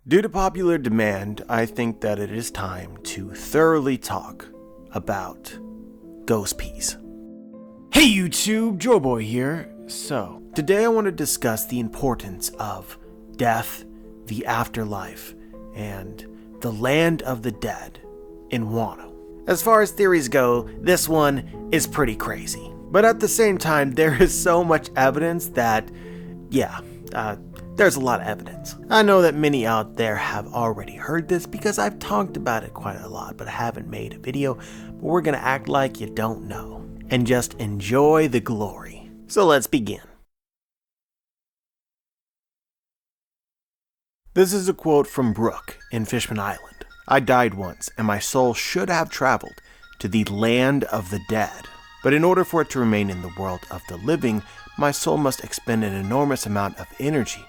Due to popular demand, I think that it is time to thoroughly talk about ghost peas. Hey YouTube, Joeboy here. So, today I want to discuss the importance of death, the afterlife, and the land of the dead in WANO. As far as theories go, this one is pretty crazy. But at the same time, there is so much evidence that, there's a lot of evidence. I know that many out there have already heard this because I've talked about it quite a lot, but I haven't made a video. But we're gonna act like you don't know and just enjoy the glory. So let's begin. This is a quote from Brooke in Fishman Island. "I died once, and my soul should have traveled to the land of the dead. But in order for it to remain in the world of the living, my soul must expend an enormous amount of energy,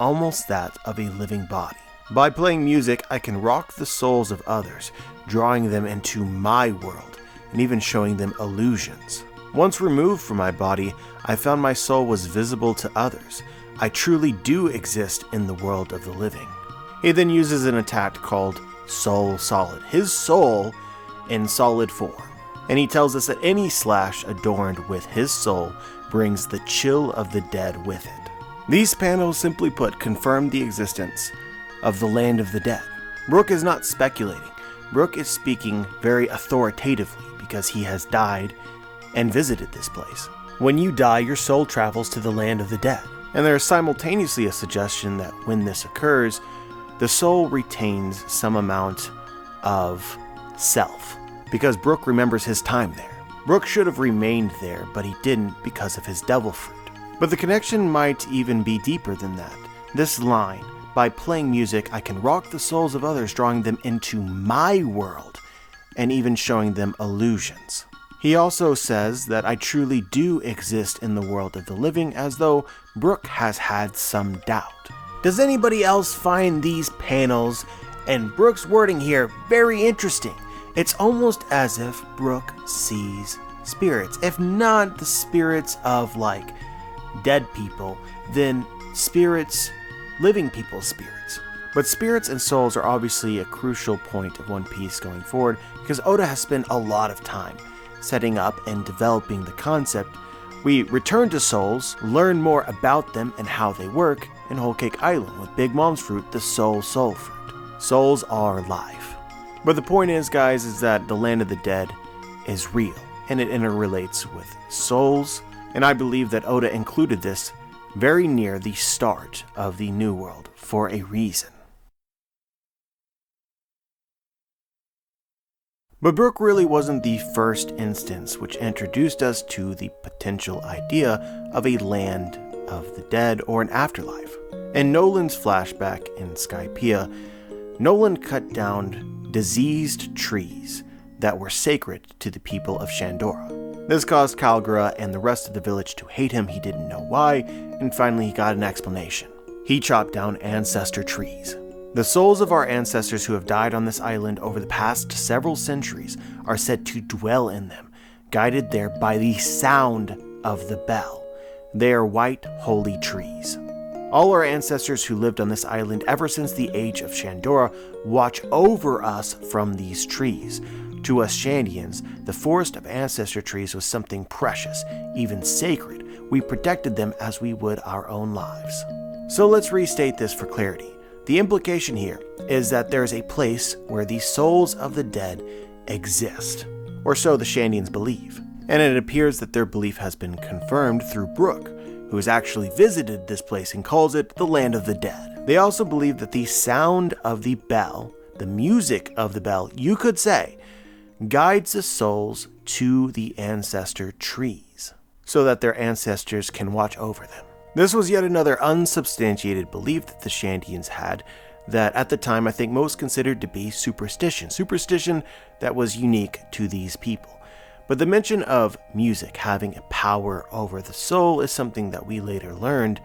almost that of a living body. By playing music, I can rock the souls of others, drawing them into my world, and even showing them illusions. Once removed from my body, I found my soul was visible to others. I truly do exist in the world of the living." He then uses an attack called Soul Solid, his soul in solid form. And he tells us that any slash adorned with his soul brings the chill of the dead with it. These panels, simply put, confirm the existence of the land of the dead. Brooke is not speculating. Brooke is speaking very authoritatively because he has died and visited this place. When you die, your soul travels to the land of the dead. And there is simultaneously a suggestion that when this occurs, the soul retains some amount of self, because Brooke remembers his time there. Brooke should have remained there, but he didn't because of his devil fruit. But the connection might even be deeper than that. This line, "By playing music, I can rock the souls of others, drawing them into my world, and even showing them illusions." He also says that I truly do exist in the world of the living, as though Brooke has had some doubt. Does anybody else find these panels and Brooke's wording here very interesting? It's almost as if Brooke sees spirits. If not the spirits of dead people, then spirits, living people's spirits. But spirits and souls are obviously a crucial point of One Piece going forward, because Oda has spent a lot of time setting up and developing the concept. We return to souls, learn more about them and how they work in Whole Cake Island with Big Mom's fruit, the soul fruit. Souls are life. But the point is, guys, is that the land of the dead is real, and it interrelates with souls, and I believe that Oda included this very near the start of the New World for a reason. But Brooke really wasn't the first instance which introduced us to the potential idea of a land of the dead or an afterlife. In Nolan's flashback in Skypiea, Nolan cut down diseased trees that were sacred to the people of Shandora. This caused Calgara and the rest of the village to hate him. He didn't know why, and finally he got an explanation. He chopped down ancestor trees. The souls of our ancestors who have died on this island over the past several centuries are said to dwell in them, guided there by the sound of the bell. They are white, holy trees. All our ancestors who lived on this island ever since the age of Shandora watch over us from these trees. To us Shandians, the forest of ancestor trees was something precious, even sacred. We protected them as we would our own lives. So let's restate this for clarity. The implication here is that there is a place where the souls of the dead exist, or so the Shandians believe. And it appears that their belief has been confirmed through Brooke, who has actually visited this place and calls it the land of the dead. They also believe that the sound of the bell, the music of the bell, you could say, guides the souls to the ancestor trees, so that their ancestors can watch over them. This was yet another unsubstantiated belief that the Shandians had, that at the time I think most considered to be superstition. Superstition that was unique to these people. But the mention of music having a power over the soul is something that we later learned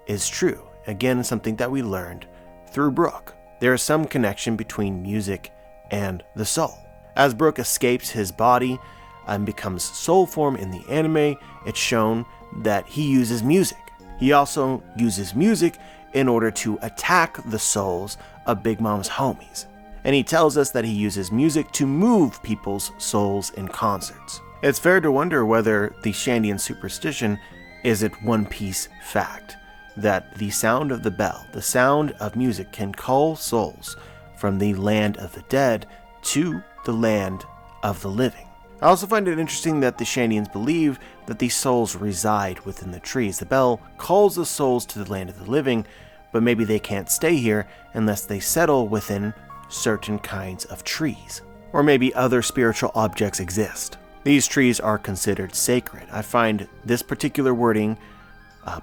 is true. Again, something that we learned through Brooke. There is some connection between music and the soul. As Brooke escapes his body and becomes soul form in the anime, it's shown that he uses music. He also uses music in order to attack the souls of Big Mom's homies. And he tells us that he uses music to move people's souls in concerts. It's fair to wonder whether the Shandian superstition is it One Piece fact, that the sound of the bell, the sound of music, can call souls from the land of the dead to the land of the living. I also find it interesting that the Shandians believe that these souls reside within the trees. The bell calls the souls to the land of the living, but maybe they can't stay here unless they settle within certain kinds of trees. Or maybe other spiritual objects exist. These trees are considered sacred. I find this particular wording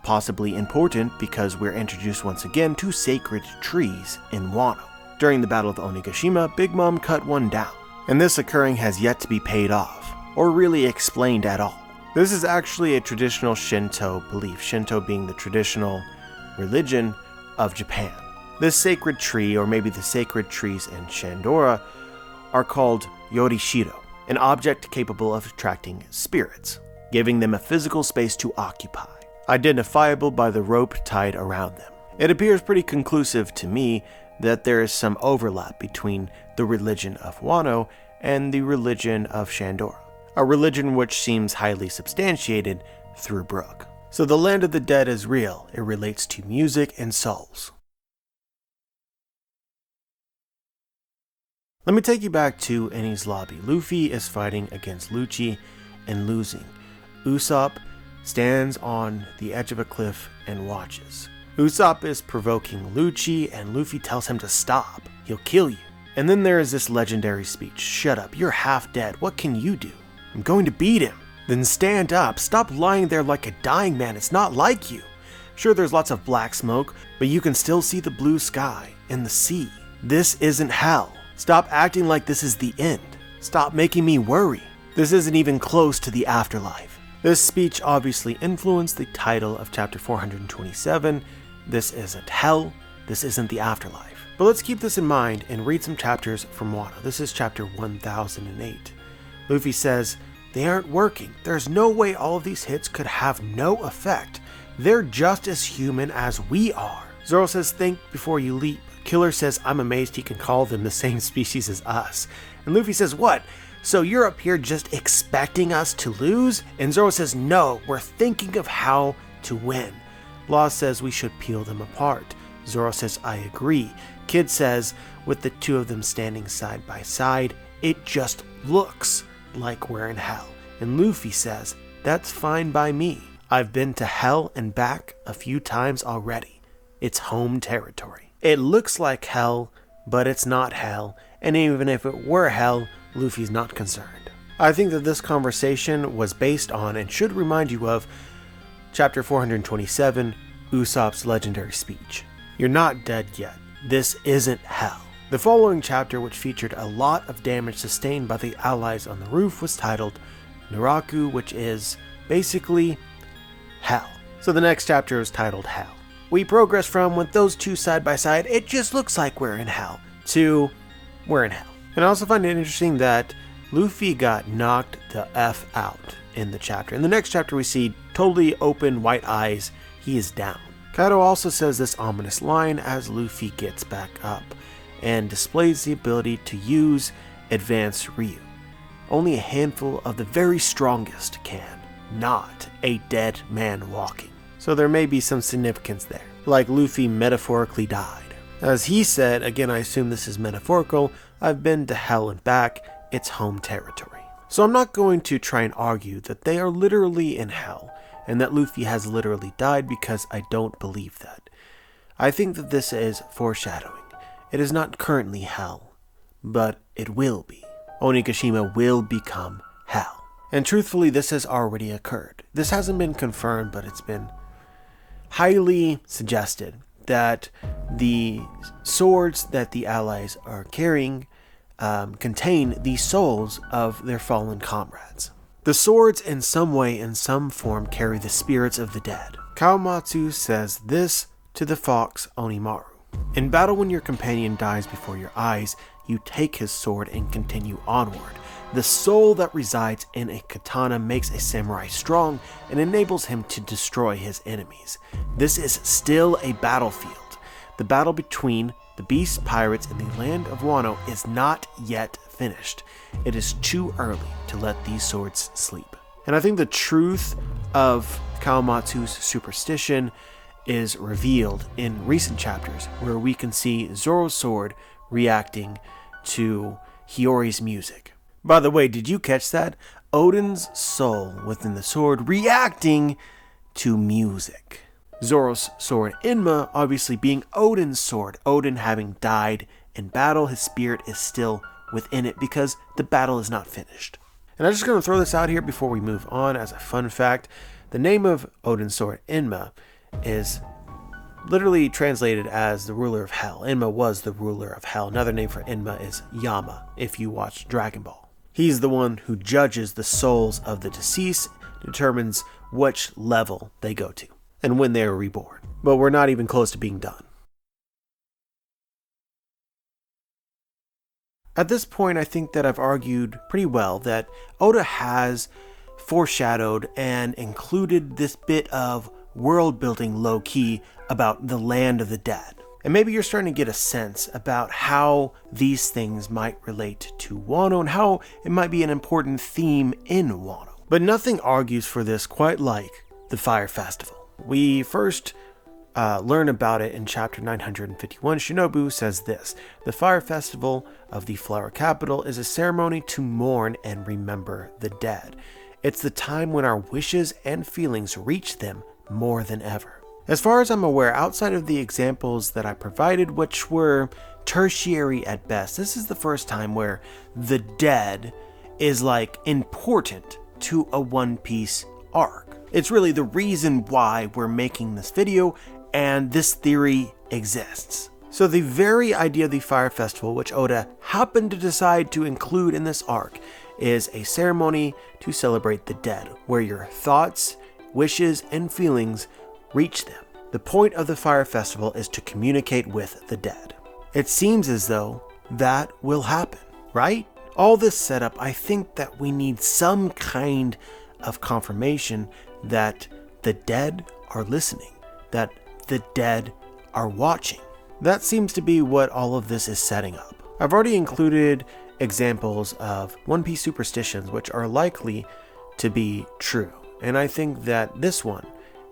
possibly important because we're introduced once again to sacred trees in Wano. During the Battle of Onigashima, Big Mom cut one down, and this occurring has yet to be paid off, or really explained at all. This is actually a traditional Shinto belief, Shinto being the traditional religion of Japan. This sacred tree, or maybe the sacred trees in Shandora, are called Yorishiro, an object capable of attracting spirits, giving them a physical space to occupy, identifiable by the rope tied around them. It appears pretty conclusive to me that there is some overlap between the religion of Wano and the religion of Shandora, a religion which seems highly substantiated through Brook. So the land of the dead is real. It relates to music and souls. Let me take you back to Eni's lobby. Luffy is fighting against Lucci and losing. Usopp stands on the edge of a cliff and watches. Usopp is provoking Lucci and Luffy tells him to stop. He'll kill you. And then there is this legendary speech. Shut up, you're half dead. What can you do? I'm going to beat him. Then stand up. Stop lying there like a dying man. It's not like you. Sure, there's lots of black smoke, but you can still see the blue sky and the sea. This isn't hell. Stop acting like this is the end. Stop making me worry. This isn't even close to the afterlife. This speech obviously influenced the title of chapter 427. This isn't hell. This isn't the afterlife. But let's keep this in mind and read some chapters from Wano. This is chapter 1008. Luffy says, "They aren't working. There's no way all of these hits could have no effect. They're just as human as we are." Zoro says, "Think before you leap." Killer says, "I'm amazed he can call them the same species as us." And Luffy says, "What? So you're up here just expecting us to lose?" And Zoro says, "No, we're thinking of how to win." Law says we should peel them apart. Zoro says, "I agree." Kid says, with the two of them standing side by side, "It just looks like we're in hell." And Luffy says, "That's fine by me. I've been to hell and back a few times already. It's home territory. It looks like hell, but it's not hell, and even if it were hell, Luffy's not concerned." I think that this conversation was based on and should remind you of chapter 427, Usopp's legendary speech. You're not dead yet. This isn't hell. The following chapter, which featured a lot of damage sustained by the allies on the roof, was titled Naraku, which is basically hell. So the next chapter is titled Hell. We progress from, with those two side by side, it just looks like we're in hell, to we're in hell. And I also find it interesting that Luffy got knocked the F out in the chapter. In the next chapter we see totally open white eyes, he is down. Kaido also says this ominous line as Luffy gets back up and displays the ability to use Advanced Ryu. Only a handful of the very strongest can, not a dead man walking. So there may be some significance there, like Luffy metaphorically died. As he said, again I assume this is metaphorical, "I've been to hell and back, it's home territory." So I'm not going to try and argue that they are literally in hell, and that Luffy has literally died, because I don't believe that. I think that this is foreshadowing. It is not currently hell, but it will be. Onigashima will become hell. And truthfully, this has already occurred. This hasn't been confirmed, but it's been highly suggested that the swords that the allies are carrying contain the souls of their fallen comrades. The swords in some way, in some form, carry the spirits of the dead. Kawamatsu says this to the fox Onimaru. In battle, when your companion dies before your eyes, you take his sword and continue onward. The soul that resides in a katana makes a samurai strong and enables him to destroy his enemies. This is still a battlefield. The battle between the beast pirates in the land of Wano is not yet finished. It is too early to let these swords sleep. And I think the truth of Kawamatsu's superstition is revealed in recent chapters, where we can see Zoro's sword reacting to Hiyori's music. By the way, did you catch that? Odin's soul within the sword reacting to music. Zoro's sword Inma obviously being Odin's sword. Odin having died in battle, his spirit is still within it because the battle is not finished. And I'm just going to throw this out here before we move on as a fun fact. The name of Odin's sword, Inma, is literally translated as the ruler of hell. Inma was the ruler of hell. Another name for Inma is Yama, if you watch Dragon Ball. He's the one who judges the souls of the deceased, determines which level they go to, and when they are reborn. But we're not even close to being done. At this point, I think that I've argued pretty well that Oda has foreshadowed and included this bit of world building low-key about the land of the dead. And maybe you're starting to get a sense about how these things might relate to Wano and how it might be an important theme in Wano. But nothing argues for this quite like the Fire Festival. We first learn about it in chapter 951. Shinobu says this: the Fire Festival of the Flower Capital is a ceremony to mourn and remember the dead. It's the time when our wishes and feelings reach them more than ever. As far as I'm aware, outside of the examples that I provided, which were tertiary at best, this is the first time where the dead is like important to a One Piece arc. It's really the reason why we're making this video, and this theory exists. So the very idea of the Fire Festival, which Oda happened to decide to include in this arc, is a ceremony to celebrate the dead, where your thoughts, wishes, and feelings reach them. The point of the Fire Festival is to communicate with the dead. It seems as though that will happen, right? All this setup, I think that we need some kind of confirmation that the dead are listening, that the dead are watching. That seems to be what all of this is setting up. I've already included examples of One Piece superstitions which are likely to be true, and I think that this one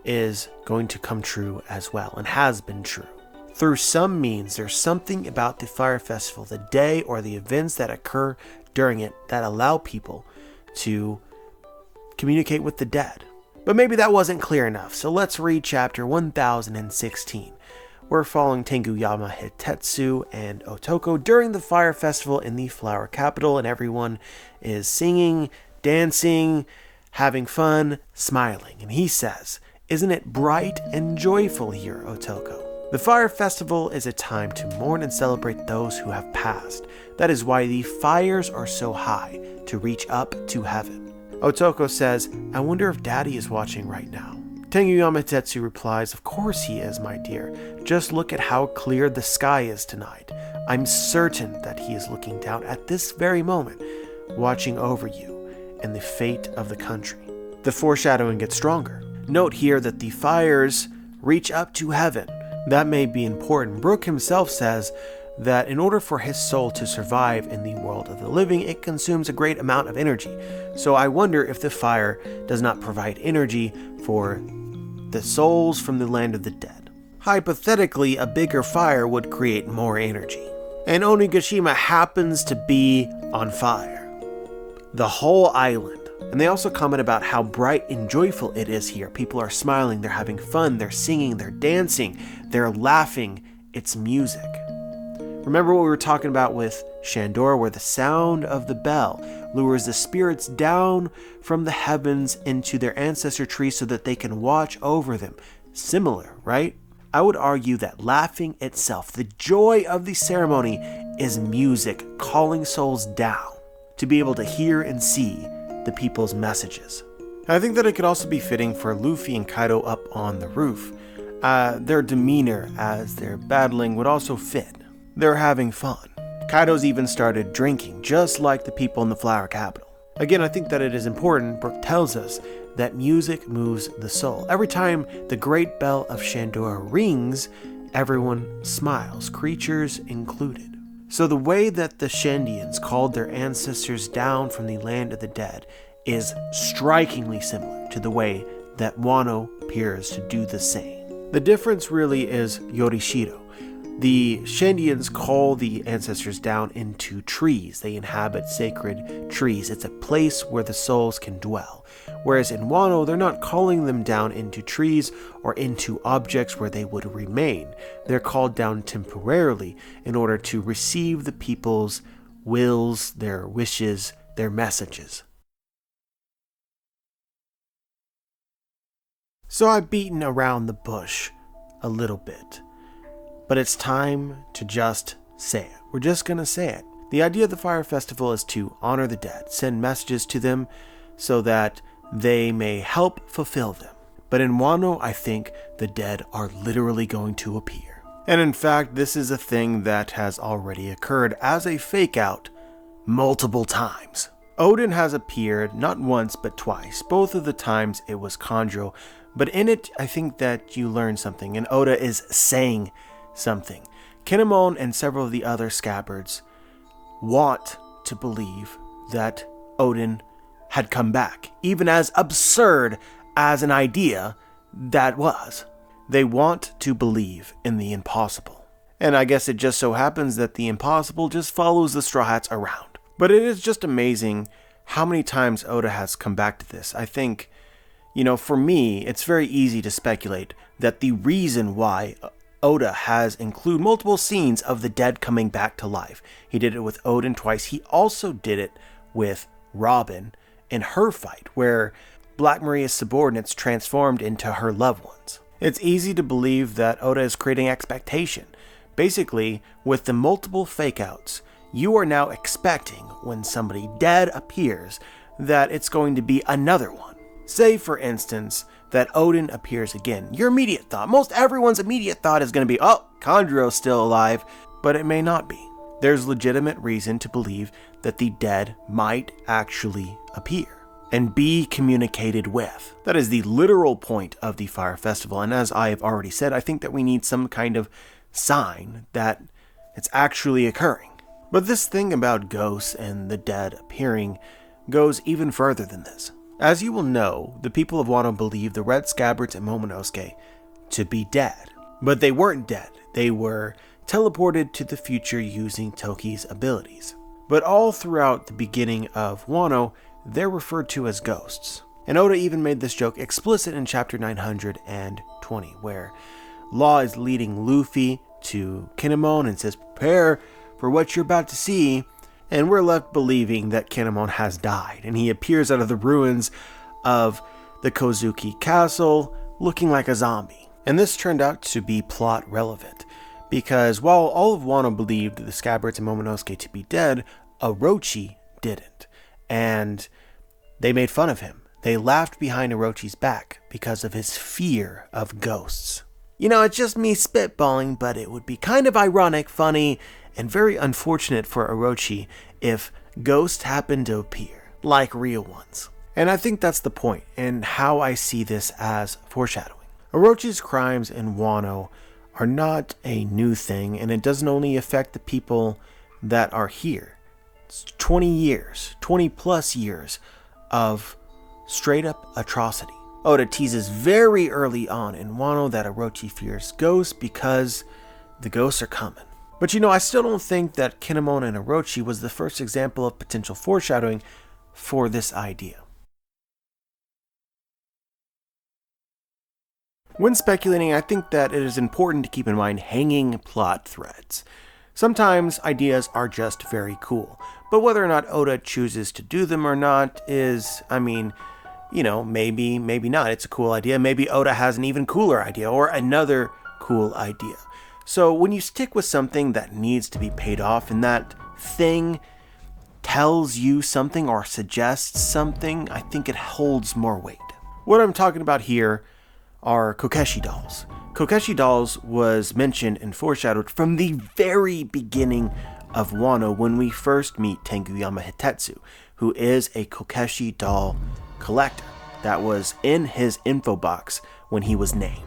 is going to come true as well, and has been true. Through some means, there's something about the Fire Festival, the day or the events that occur during it, that allow people to communicate with the dead. But maybe that wasn't clear enough, so let's read chapter 1016. We're following Tenguyama Hitetsu and Otoko during the Fire Festival in the Flower Capital, and everyone is singing, dancing, having fun, smiling. And he says, "Isn't it bright and joyful here, Otoko? The Fire Festival is a time to mourn and celebrate those who have passed. That is why the fires are so high, to reach up to heaven." Otoko says, "I wonder if Daddy is watching right now." Tenguyama Hitetsu replies, "Of course he is, my dear. Just look at how clear the sky is tonight. I'm certain that he is looking down at this very moment, watching over you and the fate of the country." The foreshadowing gets stronger. Note here that the fires reach up to heaven. That may be important. Brook himself says that in order for his soul to survive in the world of the living, it consumes a great amount of energy. So I wonder if the fire does not provide energy for the souls from the land of the dead. Hypothetically, a bigger fire would create more energy. And Onigashima happens to be on fire. The whole island. And they also comment about how bright and joyful it is here. People are smiling, they're having fun, they're singing, they're dancing, they're laughing. It's music. Remember what we were talking about with Shandor, where the sound of the bell lures the spirits down from the heavens into their ancestor tree so that they can watch over them. Similar, right? I would argue that laughing itself, the joy of the ceremony, is music calling souls down to be able to hear and see the people's messages. I think that it could also be fitting for Luffy and Kaido up on the roof. Their demeanor as they're battling would also fit. They're having fun. Kaido's even started drinking, just like the people in the flower capital. Again, I think that it is important. Brook tells us that music moves the soul. Every time the great bell of Shandora rings, everyone smiles, creatures included. So the way that the Shandians called their ancestors down from the land of the dead is strikingly similar to the way that Wano appears to do the same. The difference really is Yorishiro. The Shandians call the ancestors down into trees. They inhabit sacred trees. It's a place where the souls can dwell. Whereas in Wano, they're not calling them down into trees or into objects where they would remain. They're called down temporarily in order to receive the people's wills, their wishes, their messages. So I've beaten around the bush a little bit. But it's time to just say it. We're just going to say it. The idea of the Fire Festival is to honor the dead, send messages to them so that they may help fulfill them. But in Wano, I think the dead are literally going to appear. And in fact, this is a thing that has already occurred as a fake out multiple times. Odin has appeared not once but twice. Both of the times it was Kanjo. But in it, I think that you learn something, and Oda is saying something. Kinemon and several of the other scabbards want to believe that Odin had come back, even as absurd as an idea that was. They want to believe in the impossible. And I guess it just so happens that the impossible just follows the Straw Hats around. But it is just amazing how many times Oda has come back to this. I think, for me, it's very easy to speculate that the reason why Oda has included multiple scenes of the dead coming back to life. He did it with Odin twice. He also did it with Robin in her fight, where Black Maria's subordinates transformed into her loved ones. It's easy to believe that Oda is creating expectation. Basically, with the multiple fake-outs, you are now expecting when somebody dead appears that it's going to be another one. Say, for instance, that Odin appears again. Your immediate thought, most everyone's immediate thought is going to be, oh, Kanjuro's still alive, but it may not be. There's legitimate reason to believe that the dead might actually appear and be communicated with. That is the literal point of the Fire Festival, and as I have already said, I think that we need some kind of sign that it's actually occurring. But this thing about ghosts and the dead appearing goes even further than this. As you will know, the people of Wano believe the Red Scabbards and Momonosuke to be dead. But they weren't dead. They were teleported to the future using Toki's abilities. But all throughout the beginning of Wano, they're referred to as ghosts. And Oda even made this joke explicit in chapter 920, where Law is leading Luffy to Kinemon and says, prepare for what you're about to see. And we're left believing that Kinemon has died, and he appears out of the ruins of the Kozuki Castle looking like a zombie. And this turned out to be plot relevant, because while all of Wano believed the Scabbards and Momonosuke to be dead, Orochi didn't. And they made fun of him. They laughed behind Orochi's back because of his fear of ghosts. It's just me spitballing, but it would be kind of ironic, funny, and very unfortunate for Orochi if ghosts happen to appear, like real ones. And I think that's the point, and how I see this as foreshadowing. Orochi's crimes in Wano are not a new thing, and it doesn't only affect the people that are here. It's 20 plus years of straight up atrocity. Oda teases very early on in Wano that Orochi fears ghosts because the ghosts are coming. But I still don't think that Kinemon and Orochi was the first example of potential foreshadowing for this idea. When speculating, I think that it is important to keep in mind hanging plot threads. Sometimes ideas are just very cool, but whether or not Oda chooses to do them or not is, maybe not. It's a cool idea. Maybe Oda has an even cooler idea or another cool idea. So when you stick with something that needs to be paid off and that thing tells you something or suggests something, I think it holds more weight. What I'm talking about here are Kokeshi Dolls. Kokeshi Dolls was mentioned and foreshadowed from the very beginning of WANO when we first meet Tenguyama Hitetsu, who is a Kokeshi doll collector that was in his info box when he was named.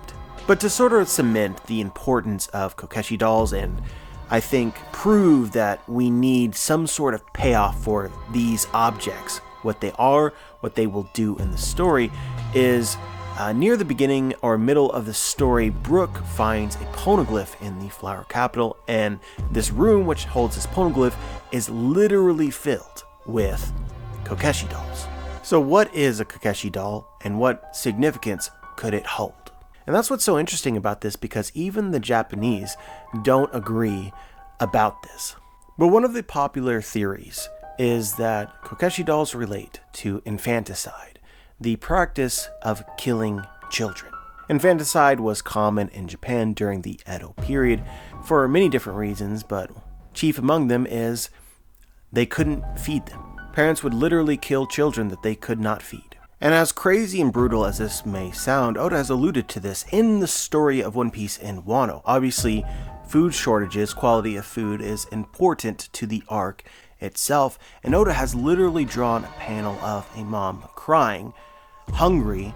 But to sort of cement the importance of Kokeshi dolls and I think prove that we need some sort of payoff for these objects, what they are, what they will do in the story, is near the beginning or middle of the story, Brooke finds a poneglyph in the flower capital, and this room which holds this poneglyph is literally filled with Kokeshi dolls. So what is a Kokeshi doll, and what significance could it hold? And that's what's so interesting about this, because even the Japanese don't agree about this. But one of the popular theories is that Kokeshi dolls relate to infanticide, the practice of killing children. Infanticide was common in Japan during the Edo period for many different reasons, but chief among them is they couldn't feed them. Parents would literally kill children that they could not feed. And as crazy and brutal as this may sound, Oda has alluded to this in the story of One Piece in Wano. Obviously, food shortages, quality of food is important to the arc itself, and Oda has literally drawn a panel of a mom crying, hungry,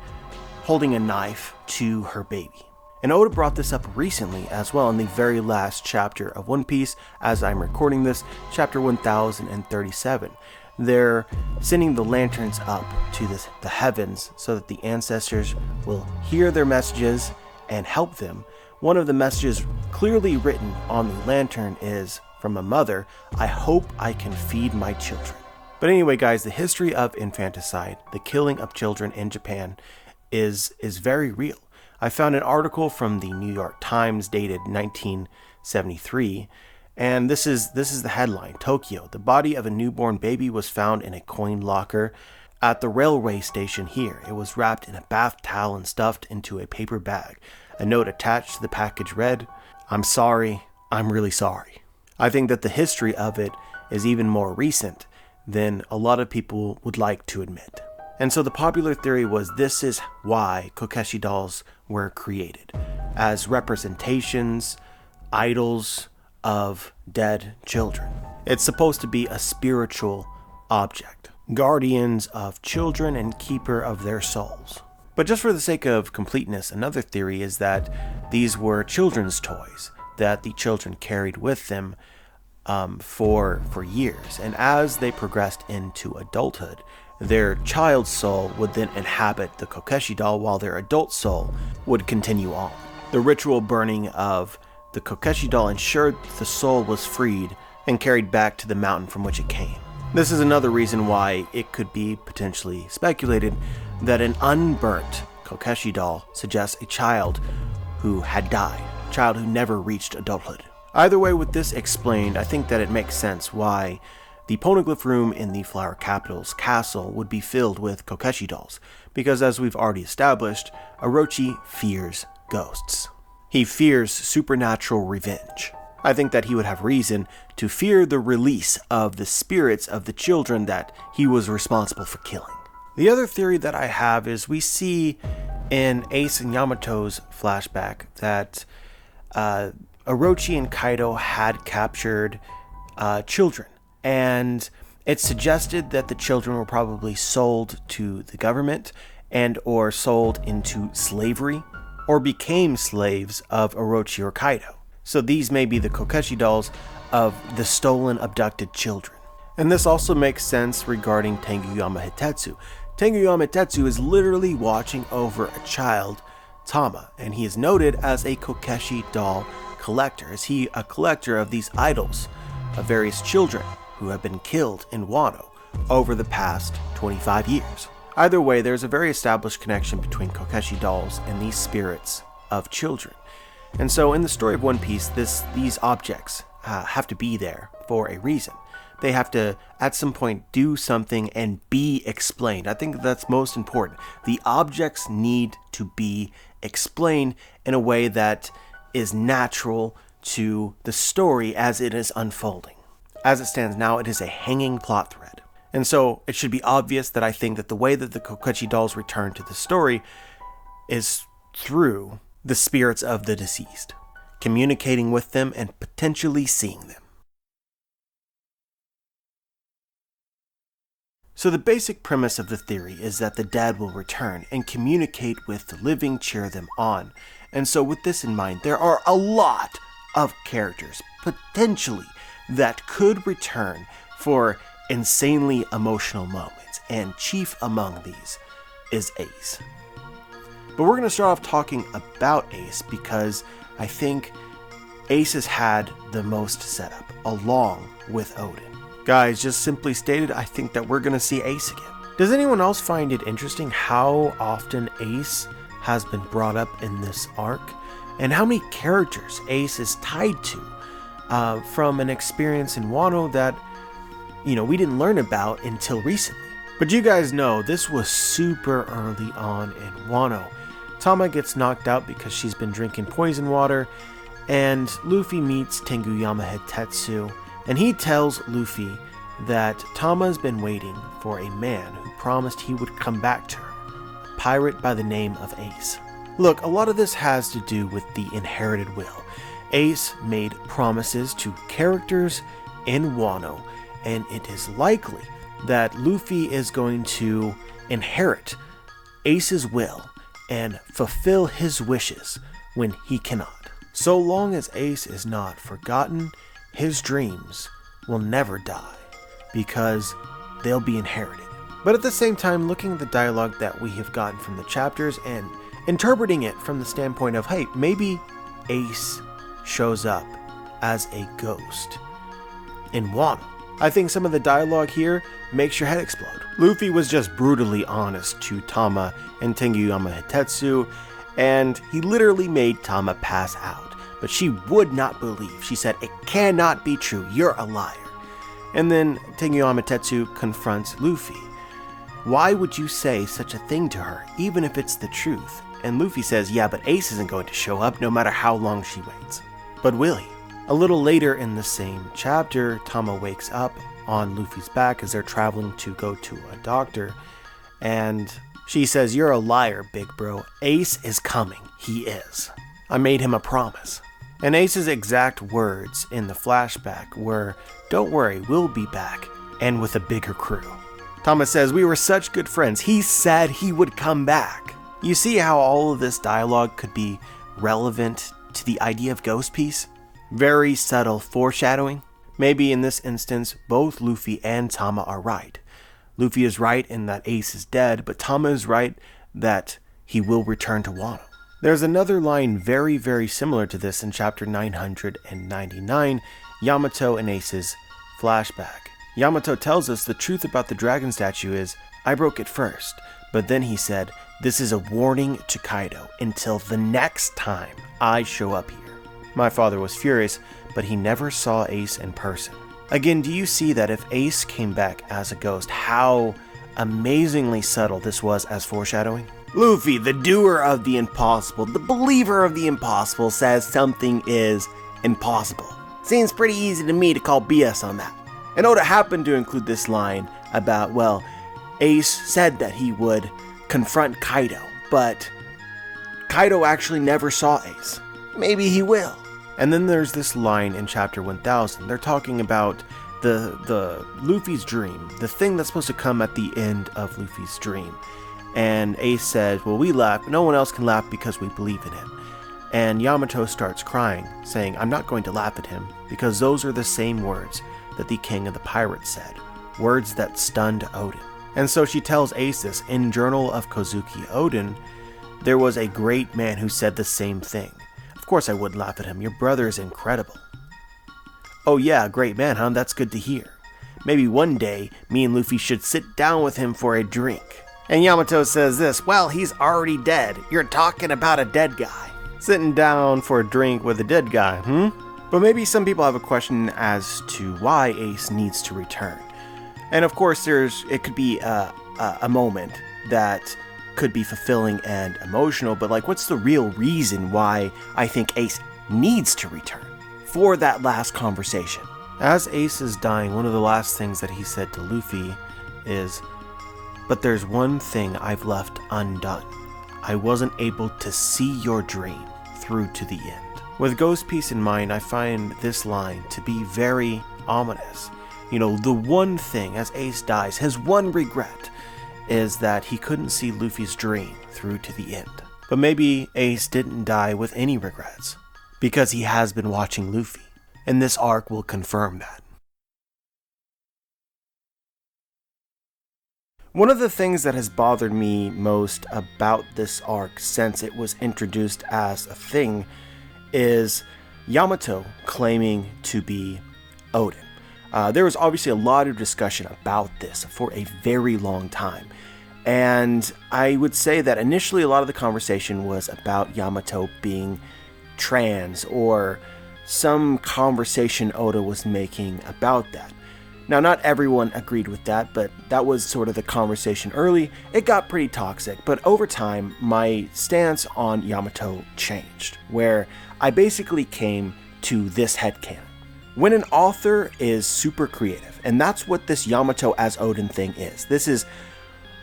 holding a knife to her baby. And Oda brought this up recently as well in the very last chapter of One Piece, as I'm recording this, chapter 1037. They're sending the lanterns up to the heavens so that the ancestors will hear their messages and help them. One of the messages clearly written on the lantern is from a mother, "I hope I can feed my children." But anyway, guys, the history of infanticide, the killing of children in Japan, is very real. I found an article from the New York Times dated 1973. And this is the headline. Tokyo, the body of a newborn baby was found in a coin locker at the railway station here. It was wrapped in a bath towel and stuffed into a paper bag. A note attached to the package read, "I'm sorry, I'm really sorry." I think that the history of it is even more recent than a lot of people would like to admit. And so the popular theory was this is why Kokeshi dolls were created, as representations, idols of dead children. It's supposed to be a spiritual object, guardians of children and keeper of their souls. But just for the sake of completeness, another theory is that these were children's toys that the children carried with them for years. And as they progressed into adulthood, their child soul would then inhabit the Kokeshi doll while their adult soul would continue on. The ritual burning of the Kokeshi doll ensured the soul was freed and carried back to the mountain from which it came. This is another reason why it could be potentially speculated that an unburnt Kokeshi doll suggests a child who had died, a child who never reached adulthood. Either way, with this explained, I think that it makes sense why the poneglyph room in the Flower Capital's castle would be filled with Kokeshi dolls, because as we've already established, Orochi fears ghosts. He fears supernatural revenge. I think that he would have reason to fear the release of the spirits of the children that he was responsible for killing. The other theory that I have is we see in Ace and Yamato's flashback that Orochi and Kaido had captured children, and it's suggested that the children were probably sold to the government and or sold into slavery, or became slaves of Orochi or Kaido. So these may be the Kokeshi dolls of the stolen, abducted children. And this also makes sense regarding Tenguyama Hitetsu. Tenguyama Hitetsu is literally watching over a child, Tama, and he is noted as a Kokeshi doll collector. Is he a collector of these idols of various children who have been killed in Wano over the past 25 years? Either way, there's a very established connection between Kokeshi dolls and these spirits of children. And so in the story of One Piece, these objects have to be there for a reason. They have to, at some point, do something and be explained. I think that's most important. The objects need to be explained in a way that is natural to the story as it is unfolding. As it stands now, it is a hanging plot thread. And so it should be obvious that I think that the way that the Kokeshi dolls return to the story is through the spirits of the deceased, communicating with them and potentially seeing them. So the basic premise of the theory is that the dead will return and communicate with the living, cheer them on. And so with this in mind, there are a lot of characters, potentially, that could return for insanely emotional moments, and chief among these is Ace. But we're going to start off talking about Ace because I think Ace has had the most setup, along with Odin. Guys, just simply stated, I think that we're going to see Ace again. Does anyone else find it interesting how often Ace has been brought up in this arc? And how many characters Ace is tied to from an experience in WANO that, we didn't learn about until recently. But you guys know this was super early on in WANO. Tama gets knocked out because she's been drinking poison water, and Luffy meets Tengu Yamato, and he tells Luffy that Tama's been waiting for a man who promised he would come back to her, a pirate by the name of Ace. Look, a lot of this has to do with the inherited will. Ace made promises to characters in WANO, and it is likely that Luffy is going to inherit Ace's will and fulfill his wishes when he cannot. So long as Ace is not forgotten, his dreams will never die because they'll be inherited. But at the same time, looking at the dialogue that we have gotten from the chapters and interpreting it from the standpoint of, hey, maybe Ace shows up as a ghost in WANO. I think some of the dialogue here makes your head explode. Luffy was just brutally honest to Tama and Tengu Yamato, and he literally made Tama pass out. But she would not believe. She said, "It cannot be true, you're a liar." And then Tengu Yamato confronts Luffy. "Why would you say such a thing to her, even if it's the truth?" And Luffy says, "Yeah, but Ace isn't going to show up no matter how long she waits." But will he? A little later in the same chapter, Tama wakes up on Luffy's back as they're traveling to go to a doctor, and she says, "You're a liar, big bro. Ace is coming. He is. I made him a promise." And Ace's exact words in the flashback were, "Don't worry, we'll be back, and with a bigger crew." Tama says, "We were such good friends. He said he would come back." You see how all of this dialogue could be relevant to the idea of Ghost Piece? Very subtle foreshadowing. Maybe in this instance, both Luffy and Tama are right. Luffy is right in that Ace is dead, but Tama is right that he will return to Wano. There's another line very, very similar to this in chapter 999, Yamato and Ace's flashback. Yamato tells us the truth about the dragon statue is, "I broke it first, but then he said, this is a warning to Kaido until the next time I show up here. My father was furious, but he never saw Ace in person." Again, do you see that if Ace came back as a ghost, how amazingly subtle this was as foreshadowing? Luffy, the doer of the impossible, the believer of the impossible, says something is impossible. Seems pretty easy to me to call BS on that. And Oda happened to include this line about, well, Ace said that he would confront Kaido, but Kaido actually never saw Ace. Maybe he will. And then there's this line in chapter 1000. They're talking about the Luffy's dream, the thing that's supposed to come at the end of Luffy's dream. And Ace says, "Well, we laugh, but no one else can laugh because we believe in him." And Yamato starts crying, saying, "I'm not going to laugh at him, because those are the same words that the king of the pirates said, words that stunned Odin." And so she tells Ace this, "In Journal of Kozuki Odin, there was a great man who said the same thing. Of course I would laugh at him, your brother is incredible." "Oh yeah, great man, huh? That's good to hear. Maybe one day, me and Luffy should sit down with him for a drink." And Yamato says this, "Well, he's already dead. You're talking about a dead guy. Sitting down for a drink with a dead guy, But maybe some people have a question as to why Ace needs to return. And of course, it could be a moment that could be fulfilling and emotional, but what's the real reason why I think Ace needs to return for that last conversation? As Ace is dying, one of the last things that he said to Luffy is, "But there's one thing I've left undone. I wasn't able to see your dream through to the end." With Ghost Piece in mind, I find this line to be very ominous. The one thing, as Ace dies, his one regret is that he couldn't see Luffy's dream through to the end. But maybe Ace didn't die with any regrets, because he has been watching Luffy, and this arc will confirm that. One of the things that has bothered me most about this arc since it was introduced as a thing is Yamato claiming to be Odin. There was obviously a lot of discussion about this for a very long time. And I would say that initially a lot of the conversation was about Yamato being trans, or some conversation Oda was making about that. Now, not everyone agreed with that, but that was sort of the conversation early. It got pretty toxic, but over time, my stance on Yamato changed, where I basically came to this headcanon. When an author is super creative, and that's what this Yamato as Odin thing is. This is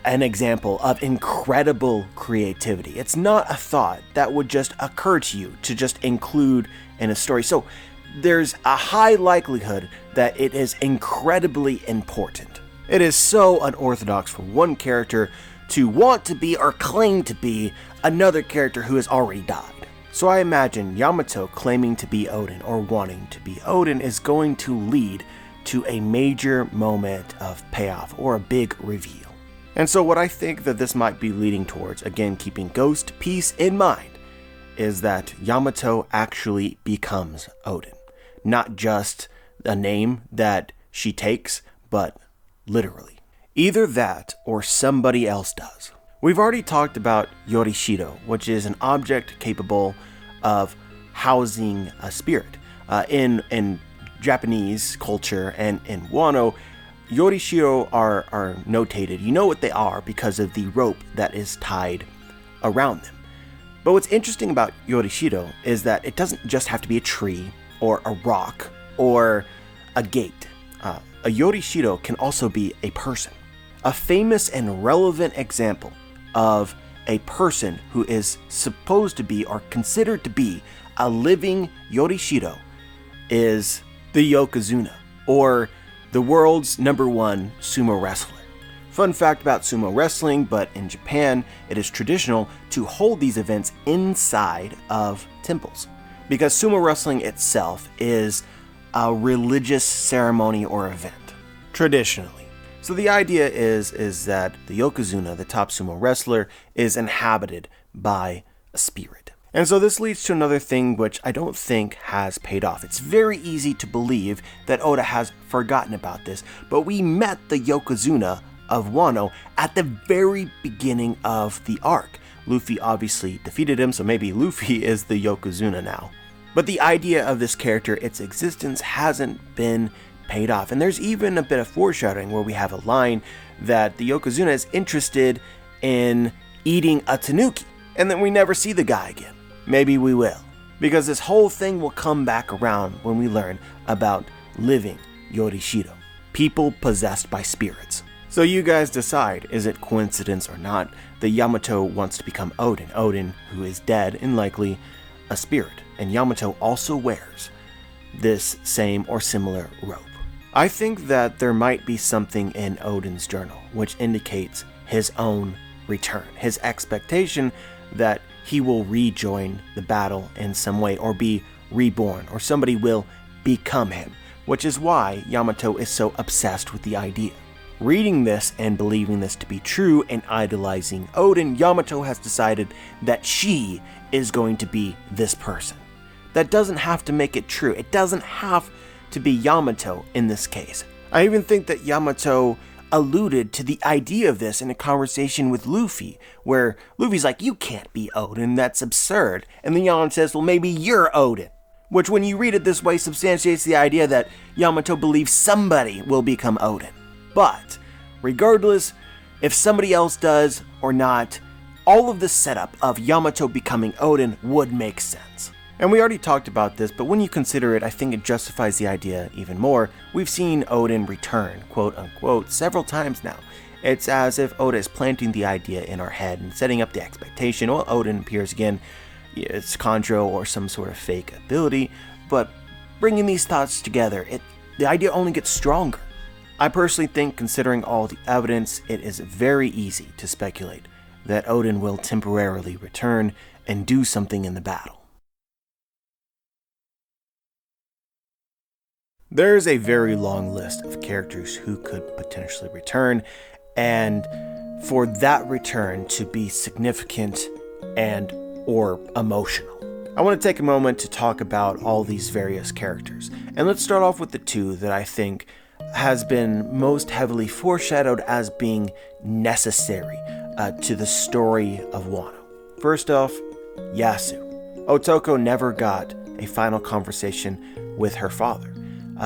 an example of incredible creativity. It's not a thought that would just occur to you to just include in a story. So there's a high likelihood that it is incredibly important. It is so unorthodox for one character to want to be or claim to be another character who has already died. So I imagine Yamato claiming to be Odin or wanting to be Odin is going to lead to a major moment of payoff or a big reveal. And so what I think that this might be leading towards, again keeping Ghost Peace in mind, is that Yamato actually becomes Odin. Not just a name that she takes, but literally. Either that or somebody else does. We've already talked about Yorishido, which is an object capable of housing a spirit. In Japanese culture and in WANO, Yorishido are notated. You know what they are because of the rope that is tied around them. But what's interesting about Yorishido is that it doesn't just have to be a tree or a rock or a gate. A Yorishido can also be a person. A famous and relevant example of a person who is supposed to be or considered to be a living Yorishido is the Yokozuna, or the world's #1 sumo wrestler. Fun fact about sumo wrestling, but in Japan, it is traditional to hold these events inside of temples, because sumo wrestling itself is a religious ceremony or event, traditionally. So the idea is that the Yokozuna, the top sumo wrestler, is inhabited by a spirit. And so this leads to another thing which I don't think has paid off. It's very easy to believe that Oda has forgotten about this, but we met the Yokozuna of Wano at the very beginning of the arc. Luffy obviously defeated him, so maybe Luffy is the Yokozuna now. But the idea of this character, its existence, hasn't been paid off. And there's even a bit of foreshadowing where we have a line that the Yokozuna is interested in eating a tanuki, and then we never see the guy again. Maybe we will, because this whole thing will come back around when we learn about living Yorishido, people possessed by spirits. So you guys decide, is it coincidence or not that Yamato wants to become Odin who is dead and likely a spirit, and Yamato also wears this same or similar robe. I think that there might be something in Odin's journal which indicates his own return, his expectation that he will rejoin the battle in some way or be reborn, or somebody will become him, which is why Yamato is so obsessed with the idea. Reading this and believing this to be true and idolizing Odin, Yamato has decided that she is going to be this person. That doesn't have to make it true. It doesn't have to be Yamato in this case. I even think that Yamato alluded to the idea of this in a conversation with Luffy, where Luffy's like, you can't be Odin, that's absurd. And then Yamato says, well, maybe you're Odin. Which, when you read it this way, substantiates the idea that Yamato believes somebody will become Odin. But, regardless, if somebody else does or not, all of the setup of Yamato becoming Odin would make sense. And we already talked about this, but when you consider it, I think it justifies the idea even more. We've seen Odin return, quote unquote, several times now. It's as if Oda is planting the idea in our head and setting up the expectation. Well, Odin appears again. It's Chondro or some sort of fake ability, but bringing these thoughts together, the idea only gets stronger. I personally think, considering all the evidence, it is very easy to speculate that Odin will temporarily return and do something in the battle. There is a very long list of characters who could potentially return, and for that return to be significant and or emotional. I want to take a moment to talk about all these various characters, and let's start off with the two that I think has been most heavily foreshadowed as being necessary to the story of Wano. First off, Yasu. Otoko never got a final conversation with her father.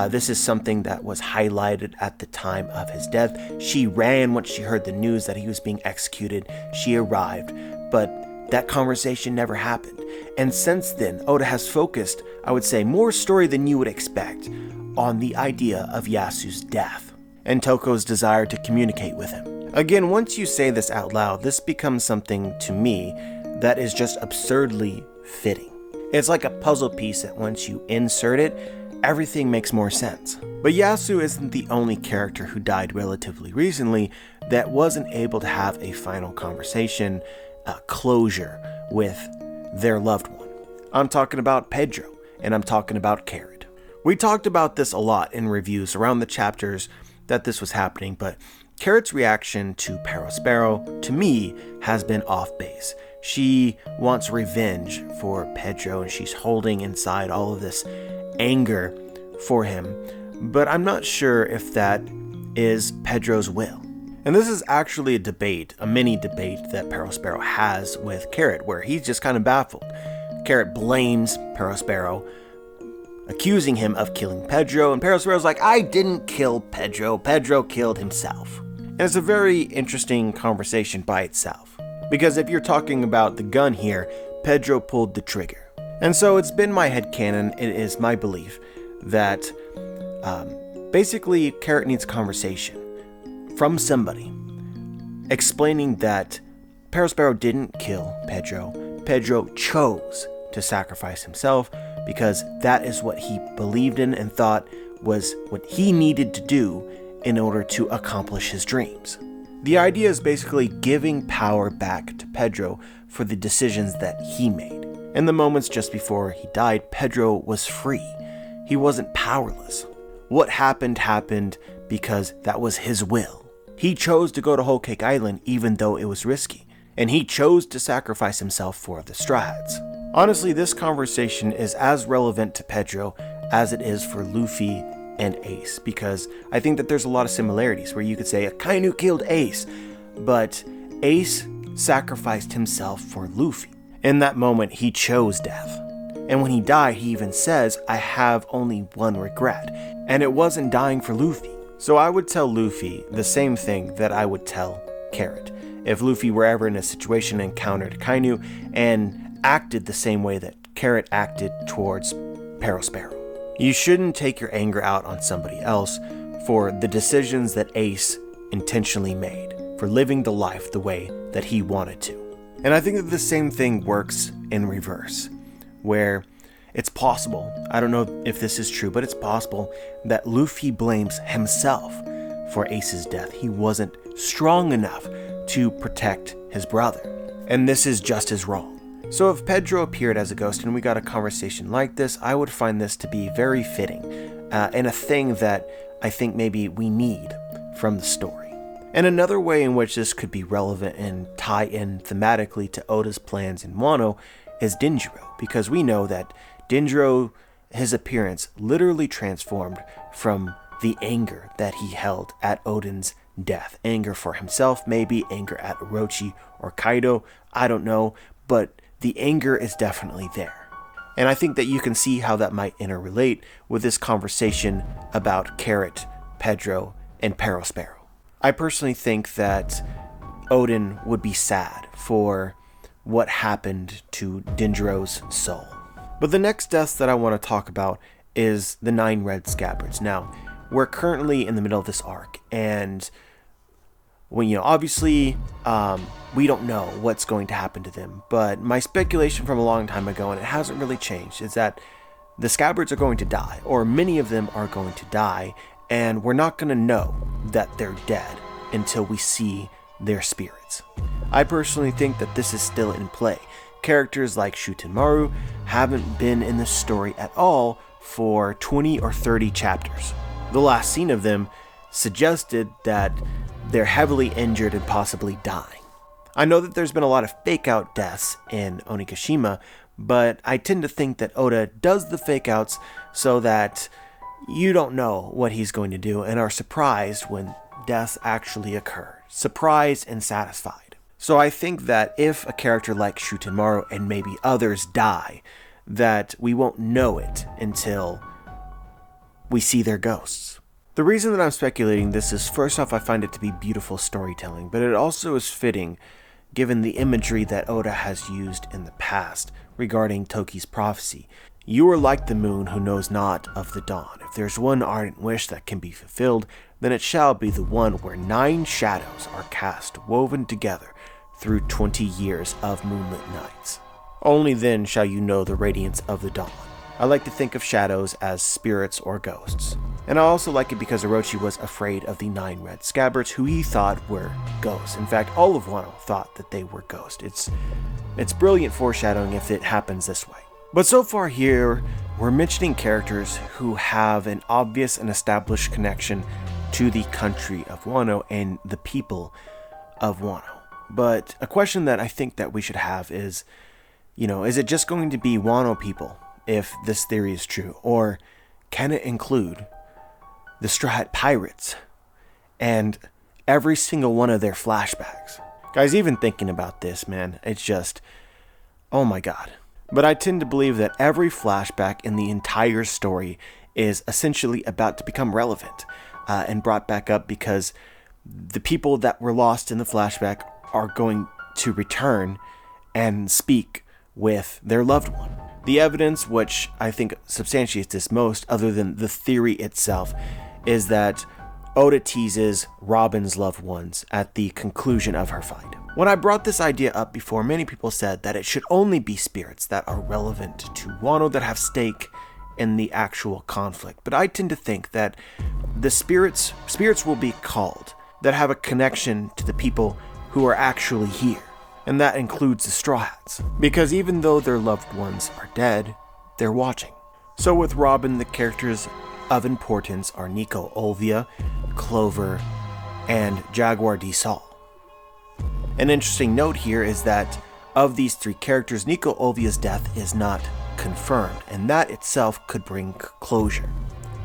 This is something that was highlighted at the time of his death. She ran once she heard the news that he was being executed. She arrived, but that conversation never happened. And since then, Oda has focused, I would say, more story than you would expect on the idea of Yasu's death and Toko's desire to communicate with him. Again, once you say this out loud, this becomes something to me that is just absurdly fitting. It's like a puzzle piece that once you insert it, everything makes more sense. But Yasu isn't the only character who died relatively recently that wasn't able to have a final conversation, closure with their loved one. I'm talking about Pedro, and I'm talking about Carrot. We talked about this a lot in reviews around the chapters that this was happening, but Carrot's reaction to Perospero, to me, has been off base. She wants revenge for Pedro, and she's holding inside all of this anger for him, but I'm not sure if that is Pedro's will. And this is actually a mini debate that Perospero has with Carrot, where he's just kind of baffled. Carrot blames Perospero, accusing him of killing Pedro, and Perospero's like, I didn't kill Pedro, Pedro killed himself. And it's a very interesting conversation by itself, because if you're talking about the gun here, Pedro pulled the trigger. And so it's been my headcanon, it is my belief, that basically Carrot needs conversation from somebody explaining that Perospero didn't kill Pedro. Pedro chose to sacrifice himself because that is what he believed in and thought was what he needed to do in order to accomplish his dreams. The idea is basically giving power back to Pedro for the decisions that he made. In the moments just before he died, Pedro was free. He wasn't powerless. What happened because that was his will. He chose to go to Whole Cake Island even though it was risky, and he chose to sacrifice himself for the Strads. Honestly, this conversation is as relevant to Pedro as it is for Luffy and Ace, because I think that there's a lot of similarities where you could say Akainu killed Ace, but Ace sacrificed himself for Luffy. In that moment, he chose death. And when he died, he even says, I have only one regret, and it wasn't dying for Luffy. So I would tell Luffy the same thing that I would tell Carrot. If Luffy were ever in a situation and encountered Akainu and acted the same way that Carrot acted towards Perospero. You shouldn't take your anger out on somebody else for the decisions that Ace intentionally made, for living the life the way that he wanted to. And I think that the same thing works in reverse, where it's possible, I don't know if this is true, but it's possible that Luffy blames himself for Ace's death. He wasn't strong enough to protect his brother, and this is just as wrong. So if Pedro appeared as a ghost and we got a conversation like this, I would find this to be very fitting, and a thing that I think maybe we need from the story. And another way in which this could be relevant and tie in thematically to Oda's plans in Wano is Denjiro, because we know that Denjiro, his appearance literally transformed from the anger that he held at Odin's death. Anger for himself, maybe anger at Orochi or Kaido, I don't know, but the anger is definitely there. And I think that you can see how that might interrelate with this conversation about Carrot, Pedro, and Perospero. I personally think that Odin would be sad for what happened to Denjiro's soul. But the next death that I want to talk about is the 9 red scabbards. Now, we're currently in the middle of this arc, and obviously, we don't know what's going to happen to them, but my speculation from a long time ago, and it hasn't really changed, is that the scabbards are going to die, or many of them are going to die, and we're not going to know that they're dead until we see their spirits. I personally think that this is still in play. Characters like Shutenmaru haven't been in the story at all for 20 or 30 chapters. The last scene of them suggested that they're heavily injured and possibly dying. I know that there's been a lot of fake out deaths in Onigashima, but I tend to think that Oda does the fake outs so that you don't know what he's going to do and are surprised when deaths actually occur. Surprised and satisfied. So I think that if a character like Shutenmaru and maybe others die, that we won't know it until we see their ghosts. The reason that I'm speculating this is, first off, I find it to be beautiful storytelling, but it also is fitting given the imagery that Oda has used in the past regarding Toki's prophecy. You are like the moon who knows not of the dawn. If there's one ardent wish that can be fulfilled, then it shall be the one where 9 shadows are cast, woven together through 20 years of moonlit nights. Only then shall you know the radiance of the dawn. I like to think of shadows as spirits or ghosts. And I also like it because Orochi was afraid of the 9 red scabbards who he thought were ghosts. In fact, all of Wano thought that they were ghosts. It's brilliant foreshadowing if it happens this way. But so far here, we're mentioning characters who have an obvious and established connection to the country of Wano and the people of Wano. But a question that I think that we should have is, is it just going to be Wano people if this theory is true? Or can it include the Straw Hat Pirates and every single one of their flashbacks? Guys, even thinking about this, man, it's just, oh my god. But I tend to believe that every flashback in the entire story is essentially about to become relevant and brought back up because the people that were lost in the flashback are going to return and speak with their loved one. The evidence, which I think substantiates this most, other than the theory itself, is that Oda teases Robin's loved ones at the conclusion of her fight. When I brought this idea up before, many people said that it should only be spirits that are relevant to Wano that have stake in the actual conflict. But I tend to think that the spirits will be called that have a connection to the people who are actually here. And that includes the Straw Hats. Because even though their loved ones are dead, they're watching. So with Robin, the characters of importance are Nico Olvia, Clover, and Jaguar D. Sol. An interesting note here is that of these 3 characters, Nico Olvia's death is not confirmed, and that itself could bring closure.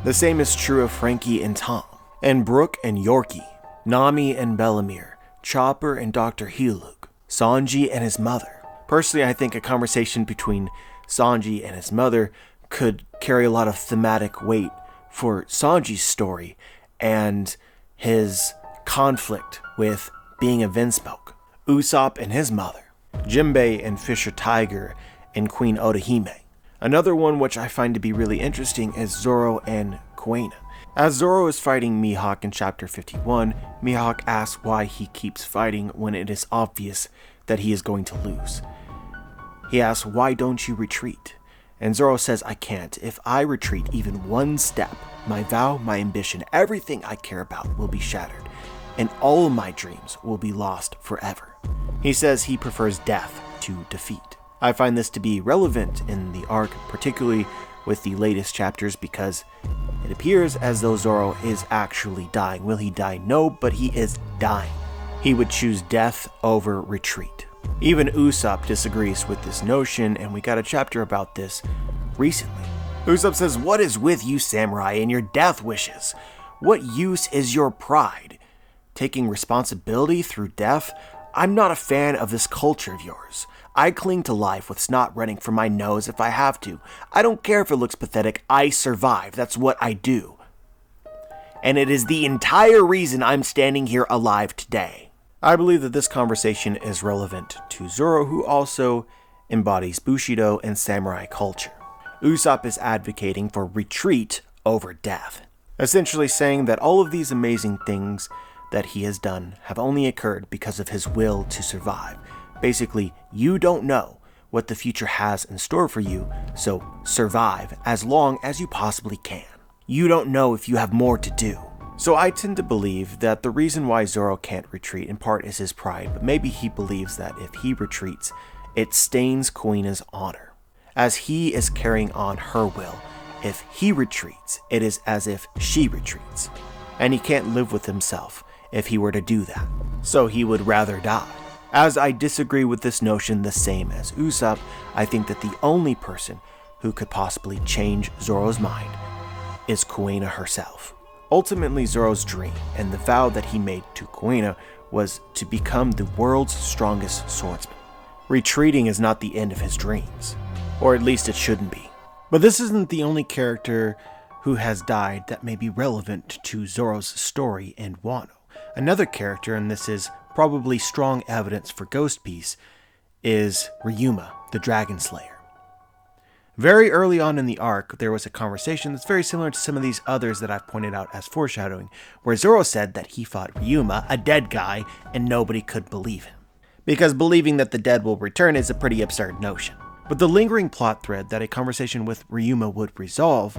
The same is true of Frankie and Tom, and Brooke and Yorkie, Nami and Bellamere, Chopper and Dr. Hiluk, Sanji and his mother. Personally, I think a conversation between Sanji and his mother could carry a lot of thematic weight for Sanji's story and his conflict with being a Vinsmoke, Usopp and his mother, Jinbei and Fisher Tiger and Queen Odahime. Another one which I find to be really interesting is Zoro and Kuena. As Zoro is fighting Mihawk in chapter 51, Mihawk asks why he keeps fighting when it is obvious that he is going to lose. He asks, "Why don't you retreat?" And Zoro says, "I can't. If I retreat even one step, my vow, my ambition, everything I care about will be shattered, and all of my dreams will be lost forever." He says he prefers death to defeat. I find this to be relevant in the arc, particularly with the latest chapters, because it appears as though Zoro is actually dying. Will he die? No, but he is dying. He would choose death over retreat. Even Usopp disagrees with this notion, and we got a chapter about this recently. Usopp says, "What is with you, samurai, and your death wishes? What use is your pride? Taking responsibility through death? I'm not a fan of this culture of yours. I cling to life with snot running from my nose if I have to. I don't care if it looks pathetic. I survive. That's what I do. And it is the entire reason I'm standing here alive today." I believe that this conversation is relevant to Zoro, who also embodies Bushido and samurai culture. Usopp is advocating for retreat over death, essentially saying that all of these amazing things that he has done have only occurred because of his will to survive. Basically, you don't know what the future has in store for you, so survive as long as you possibly can. you don't know if you have more to do. So I tend to believe that the reason why Zoro can't retreat in part is his pride, but maybe he believes that if he retreats, it stains Kuina's honor, as he is carrying on her will. If he retreats, it is as if she retreats, and he can't live with himself if he were to do that, so he would rather die. As I disagree with this notion the same as Usopp, I think that the only person who could possibly change Zoro's mind is Kuina herself. Ultimately, Zoro's dream and the vow that he made to Kuina was to become the world's strongest swordsman. Retreating is not the end of his dreams, or at least it shouldn't be. But this isn't the only character who has died that may be relevant to Zoro's story in Wano. Another character, and this is probably strong evidence for Ghost Piece, is Ryuma, the Dragon Slayer. Very early on in the arc, there was a conversation that's very similar to some of these others that I've pointed out as foreshadowing, where Zoro said that he fought Ryuma, a dead guy, and nobody could believe him. Because believing that the dead will return is a pretty absurd notion. But the lingering plot thread that a conversation with Ryuma would resolve,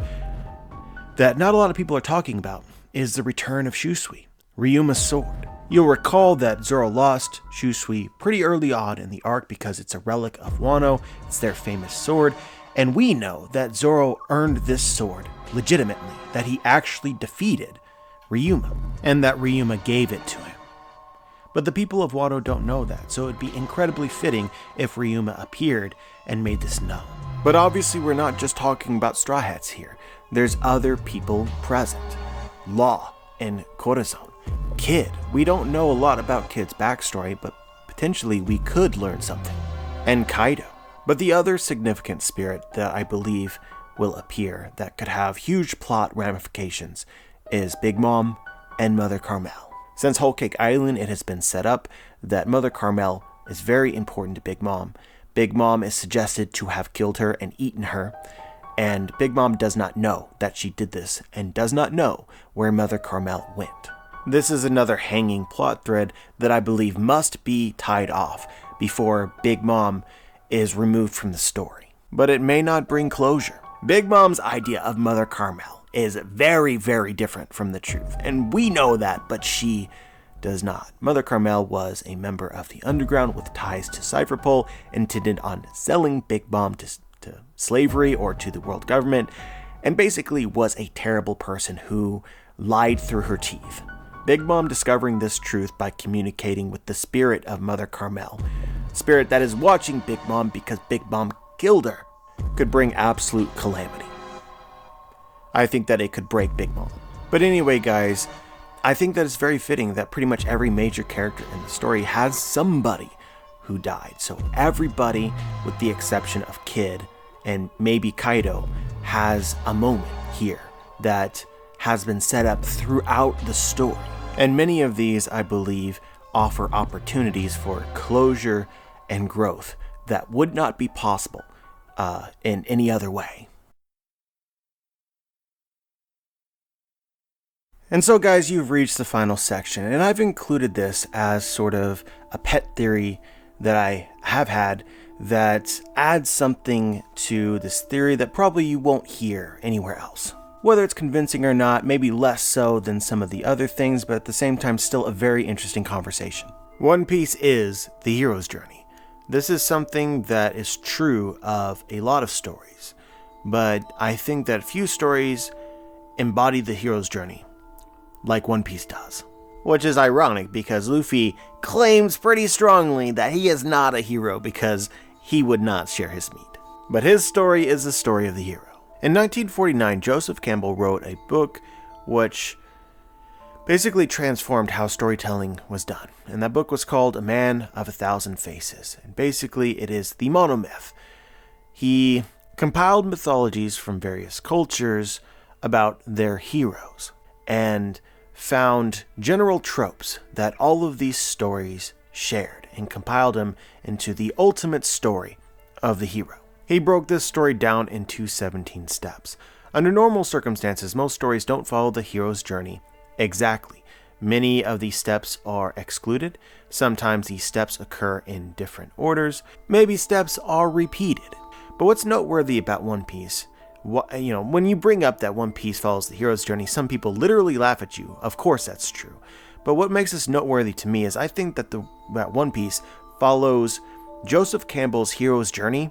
that not a lot of people are talking about, is the return of Shusui, Ryuma's sword. You'll recall that Zoro lost Shusui pretty early on in the arc because it's a relic of Wano, it's their famous sword, and we know that Zoro earned this sword legitimately, that he actually defeated Ryuma, and that Ryuma gave it to him. But the people of Wano don't know that, so it'd be incredibly fitting if Ryuma appeared and made this known. But obviously we're not just talking about Straw Hats here. There's other people present. Law and Corazon. Kid. We don't know a lot about Kid's backstory, but potentially we could learn something. And Kaido. But the other significant spirit that I believe will appear that could have huge plot ramifications is Big Mom and Mother Carmel. Since Whole Cake Island, it has been set up that Mother Carmel is very important to Big Mom. Big Mom is suggested to have killed her and eaten her, and Big Mom does not know that she did this and does not know where Mother Carmel went. This is another hanging plot thread that I believe must be tied off before Big Mom is removed from the story. But it may not bring closure. Big Mom's idea of Mother Carmel is very, very different from the truth, and we know that, but she does not. Mother Carmel was a member of the underground with ties to Cypherpole, intended on selling Big Mom to slavery or to the world government, and basically was a terrible person who lied through her teeth. Big Mom discovering this truth by communicating with the spirit of Mother Carmel, spirit that is watching Big Mom because Big Mom killed her, could bring absolute calamity. I think that it could break Big Mom. But anyway, guys, I think that it's very fitting that pretty much every major character in the story has somebody who died. So everybody, with the exception of Kid and maybe Kaido, has a moment here that has been set up throughout the story. And many of these, I believe, offer opportunities for closure and growth that would not be possible in any other way. And so, guys, you've reached the final section, and I've included this as sort of a pet theory that I have had that adds something to this theory that probably you won't hear anywhere else. Whether it's convincing or not, maybe less so than some of the other things, but at the same time still a very interesting conversation. One Piece is the hero's journey. This is something that is true of a lot of stories, but I think that few stories embody the hero's journey like One Piece does. Which is ironic because Luffy claims pretty strongly that he is not a hero because he would not share his meat. But his story is the story of the hero. In 1949, Joseph Campbell wrote a book which basically transformed how storytelling was done. And that book was called A Man of a Thousand Faces. And basically it is the monomyth. He compiled mythologies from various cultures about their heroes and found general tropes that all of these stories shared and compiled them into the ultimate story of the hero. He broke this story down into 17 steps. Under normal circumstances, most stories don't follow the hero's journey exactly. Many of these steps are excluded. Sometimes these steps occur in different orders. Maybe steps are repeated. But what's noteworthy about One Piece when you bring up that One Piece follows the hero's journey, some people literally laugh at you. Of course that's true. But what makes this noteworthy to me is I think that that One Piece follows Joseph Campbell's hero's journey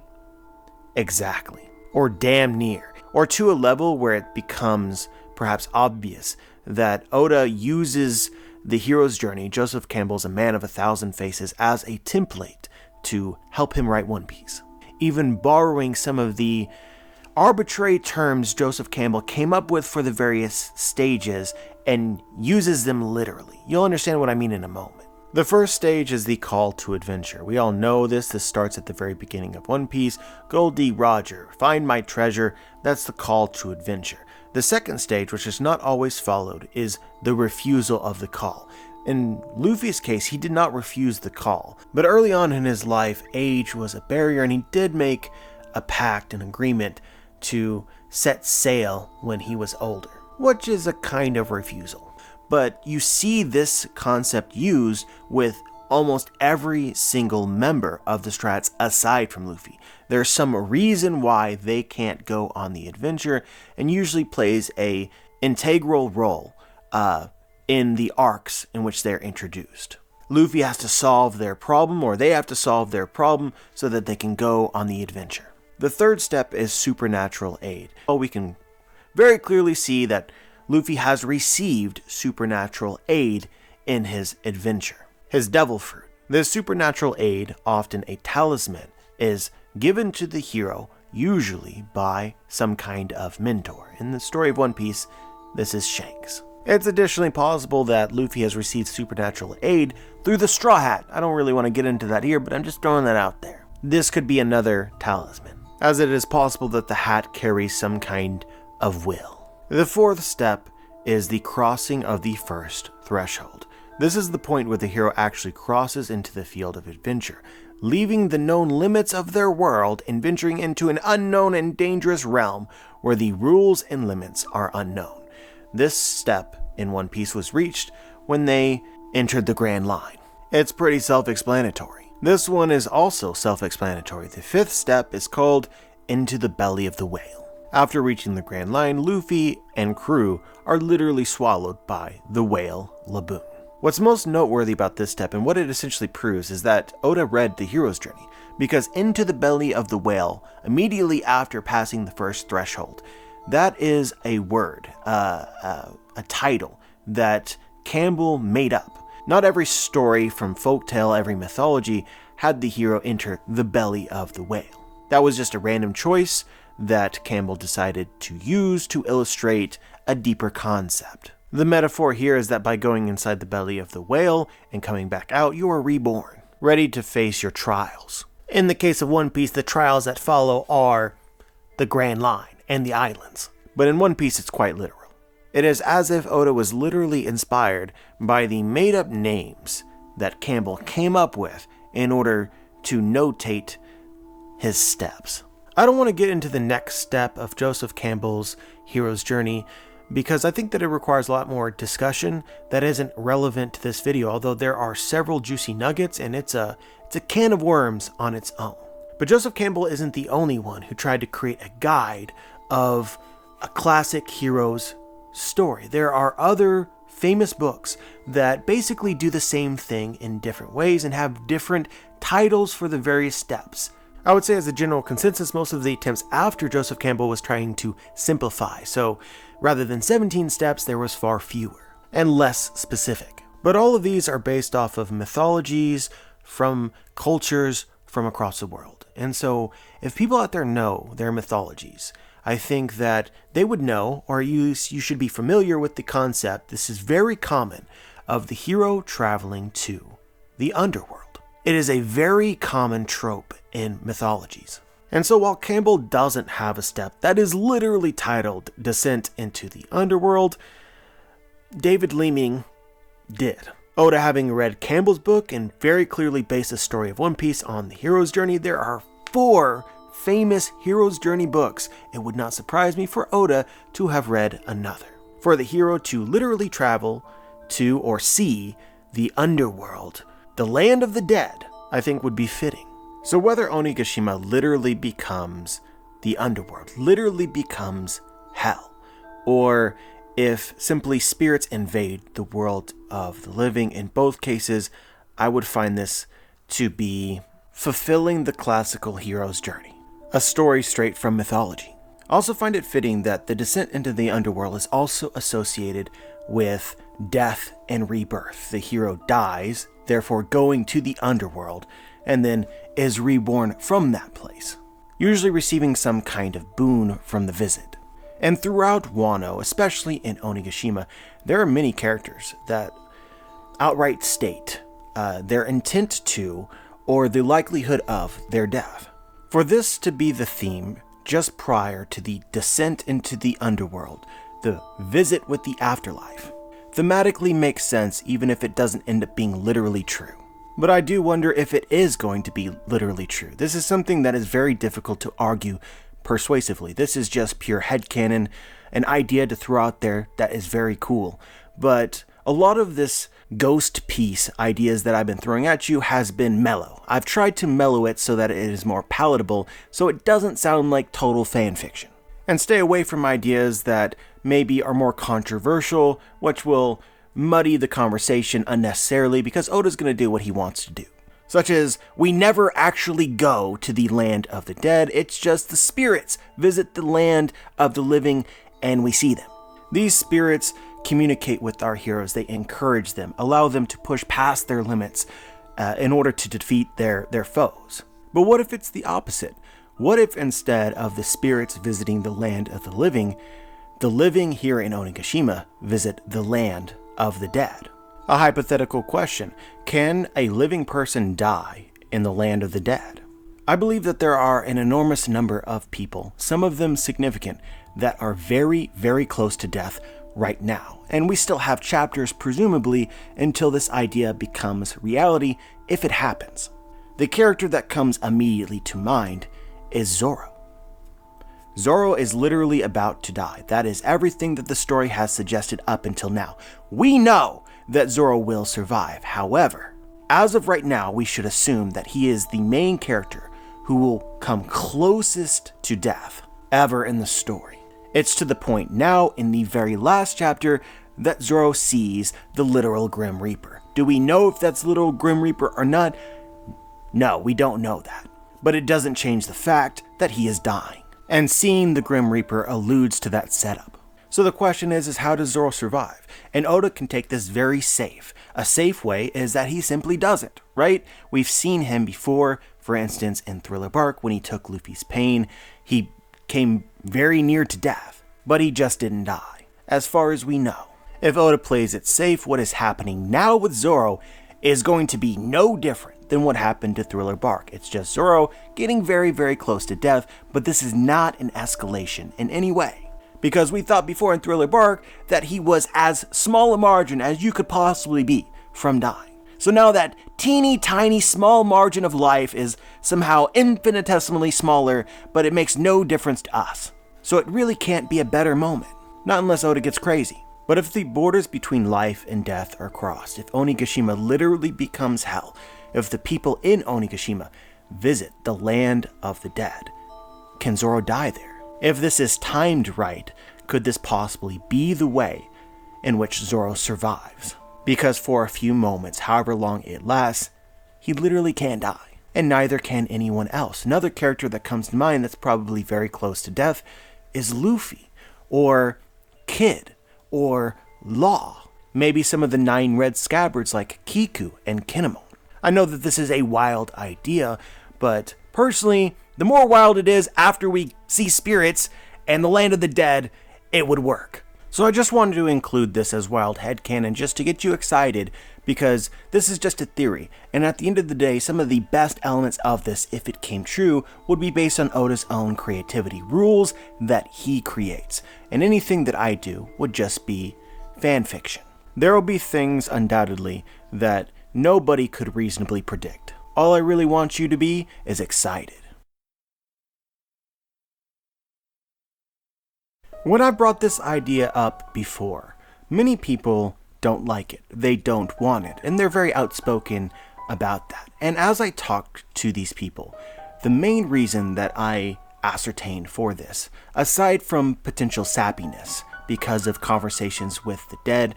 exactly, or damn near, or to a level where it becomes perhaps obvious that Oda uses the hero's journey, Joseph Campbell's A Man of 1,000 Faces, as a template to help him write One Piece. Even borrowing some of the arbitrary terms Joseph Campbell came up with for the various stages and uses them literally. You'll understand what I mean in a moment. The first stage is the call to adventure. We all know this. This starts at the very beginning of One Piece. Goldie Roger, find my treasure. That's the call to adventure. The second stage, which is not always followed, is the refusal of the call. In Luffy's case, he did not refuse the call, but early on in his life, age was a barrier, and he did make a pact, an agreement, to set sail when he was older, which is a kind of refusal. But you see this concept used with almost every single member of the Strats aside from Luffy. There's some reason why they can't go on the adventure, and usually plays a integral role in the arcs in which they're introduced. Luffy has to solve their problem, or they have to solve their problem so that they can go on the adventure. The third step is supernatural aid. Well, we can very clearly see that Luffy has received supernatural aid in his adventure. His devil fruit. This supernatural aid, often a talisman, is given to the hero, usually by some kind of mentor. In the story of One Piece, this is Shanks. It's additionally possible that Luffy has received supernatural aid through the Straw Hat. I don't really want to get into that here, but I'm just throwing that out there. This could be another talisman, as it is possible that the hat carries some kind of will. The fourth step is the crossing of the first threshold. This is the point where the hero actually crosses into the field of adventure, leaving the known limits of their world and venturing into an unknown and dangerous realm where the rules and limits are unknown. This step in One Piece was reached when they entered the Grand Line. It's pretty self-explanatory. This one is also self-explanatory. The fifth step is called Into the Belly of the Whale. After reaching the Grand Line, Luffy and crew are literally swallowed by the whale Laboon. What's most noteworthy about this step and what it essentially proves is that Oda read the hero's journey, because into the belly of the whale, immediately after passing the first threshold, that is a word, a title that Campbell made up. Not every story from folktale, every mythology had the hero enter the belly of the whale. That was just a random choice that Campbell decided to use to illustrate a deeper concept. The metaphor here is that by going inside the belly of the whale and coming back out, you are reborn, ready to face your trials. In the case of One Piece, the trials that follow are the Grand Line and the islands. But in One Piece, it's quite literal. It is as if Oda was literally inspired by the made-up names that Campbell came up with in order to notate his steps. I don't want to get into the next step of Joseph Campbell's hero's journey because I think that it requires a lot more discussion that isn't relevant to this video, although there are several juicy nuggets and it's a can of worms on its own. But Joseph Campbell isn't the only one who tried to create a guide of a classic hero's story. There are other famous books that basically do the same thing in different ways and have different titles for the various steps. I would say as a general consensus, most of the attempts after Joseph Campbell was trying to simplify. So rather than 17 steps, there was far fewer and less specific. But all of these are based off of mythologies from cultures from across the world. And so if people out there know their mythologies, I think that they would know, or you should be familiar with the concept, this is very common, of the hero traveling to the underworld. It is a very common trope in mythologies. And so while Campbell doesn't have a step that is literally titled Descent into the Underworld, David Leeming did. Oda, having read Campbell's book and very clearly based the story of One Piece on the hero's journey, there are 4 famous hero's journey books. It would not surprise me for Oda to have read another. For the hero to literally travel to or see the underworld, the land of the dead, I think would be fitting. So whether Onigashima literally becomes the underworld literally becomes hell, or if simply spirits invade the world of the living. In both cases, I would find this to be fulfilling the classical hero's journey, a story straight from mythology. I also find it fitting that the descent into the underworld is also associated with death and rebirth. The hero dies, therefore going to the underworld, and then is reborn from that place, usually receiving some kind of boon from the visit. And throughout Wano, especially in Onigashima, there are many characters that outright state their intent to, or the likelihood of, their death. For this to be the theme just prior to the descent into the underworld, the visit with the afterlife, thematically makes sense even if it doesn't end up being literally true. But I do wonder if it is going to be literally true. This is something that is very difficult to argue persuasively. This is just pure headcanon, an idea to throw out there that is very cool. But a lot of this ghost piece ideas that I've been throwing at you has been mellow. I've tried to mellow it so that it is more palatable, so it doesn't sound like total fan fiction. And stay away from ideas that maybe are more controversial, which will muddy the conversation unnecessarily because Oda's going to do what he wants to do. Such as, we never actually go to the land of the dead, it's just the spirits visit the land of the living and we see them. These spirits communicate with our heroes, they encourage them, allow them to push past their limits in order to defeat their foes. But what if it's the opposite? What if instead of the spirits visiting the land of the living here in Onigashima visit the land of the dead? A hypothetical question: can a living person die in the land of the dead? I believe that there are an enormous number of people, some of them significant, that are very, very close to death right now. And we still have chapters, presumably, until this idea becomes reality, if it happens. The character that comes immediately to mind is Zoro. Zoro is literally about to die. That is everything that the story has suggested up until now. We know that Zoro will survive. However, as of right now, we should assume that he is the main character who will come closest to death ever in the story. It's to the point now in the very last chapter that Zoro sees the literal Grim Reaper. Do we know if that's literal Grim Reaper or not? No, we don't know that. But it doesn't change the fact that he is dying. And seeing the Grim Reaper alludes to that setup. So the question is how does Zoro survive? And Oda can take this very safe. A safe way is that he simply doesn't, right? We've seen him before, for instance, in Thriller Bark when he took Luffy's pain. He came very near to death, but he just didn't die, as far as we know. If Oda plays it safe, what is happening now with Zoro is going to be no different than what happened to Thriller Bark. It's just Zoro getting very, very close to death, but this is not an escalation in any way. Because we thought before in Thriller Bark that he was as small a margin as you could possibly be from dying. So now that teeny tiny small margin of life is somehow infinitesimally smaller, but it makes no difference to us. So it really can't be a better moment. Not unless Oda gets crazy. But if the borders between life and death are crossed, if Onigashima literally becomes hell, if the people in Onigashima visit the land of the dead, can Zoro die there? If this is timed right, could this possibly be the way in which Zoro survives? Because for a few moments, however long it lasts, he literally can't die. And neither can anyone else. Another character that comes to mind that's probably very close to death is Luffy, or Kid, or Law. Maybe some of the 9 red scabbards like Kiku and Kinemon. I know that this is a wild idea, but personally, the more wild it is after we see spirits and the land of the dead, it would work. So I just wanted to include this as wild headcanon just to get you excited, because this is just a theory, and at the end of the day, some of the best elements of this, if it came true, would be based on Oda's own creativity, rules that he creates, and anything that I do would just be fan fiction. There will be things, undoubtedly, that nobody could reasonably predict. All I really want you to be is excited. When I brought this idea up before, many people don't like it, they don't want it, and they're very outspoken about that. And as I talked to these people, the main reason that I ascertain for this. Aside from potential sappiness because of conversations with the dead,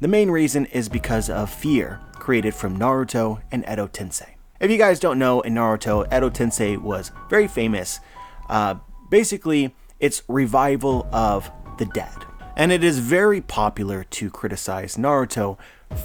the main reason is because of fear created from Naruto and Edo Tensei. If you guys don't know, in Naruto, Edo Tensei was very famous. Basically, it's revival of the dead. And it is very popular to criticize Naruto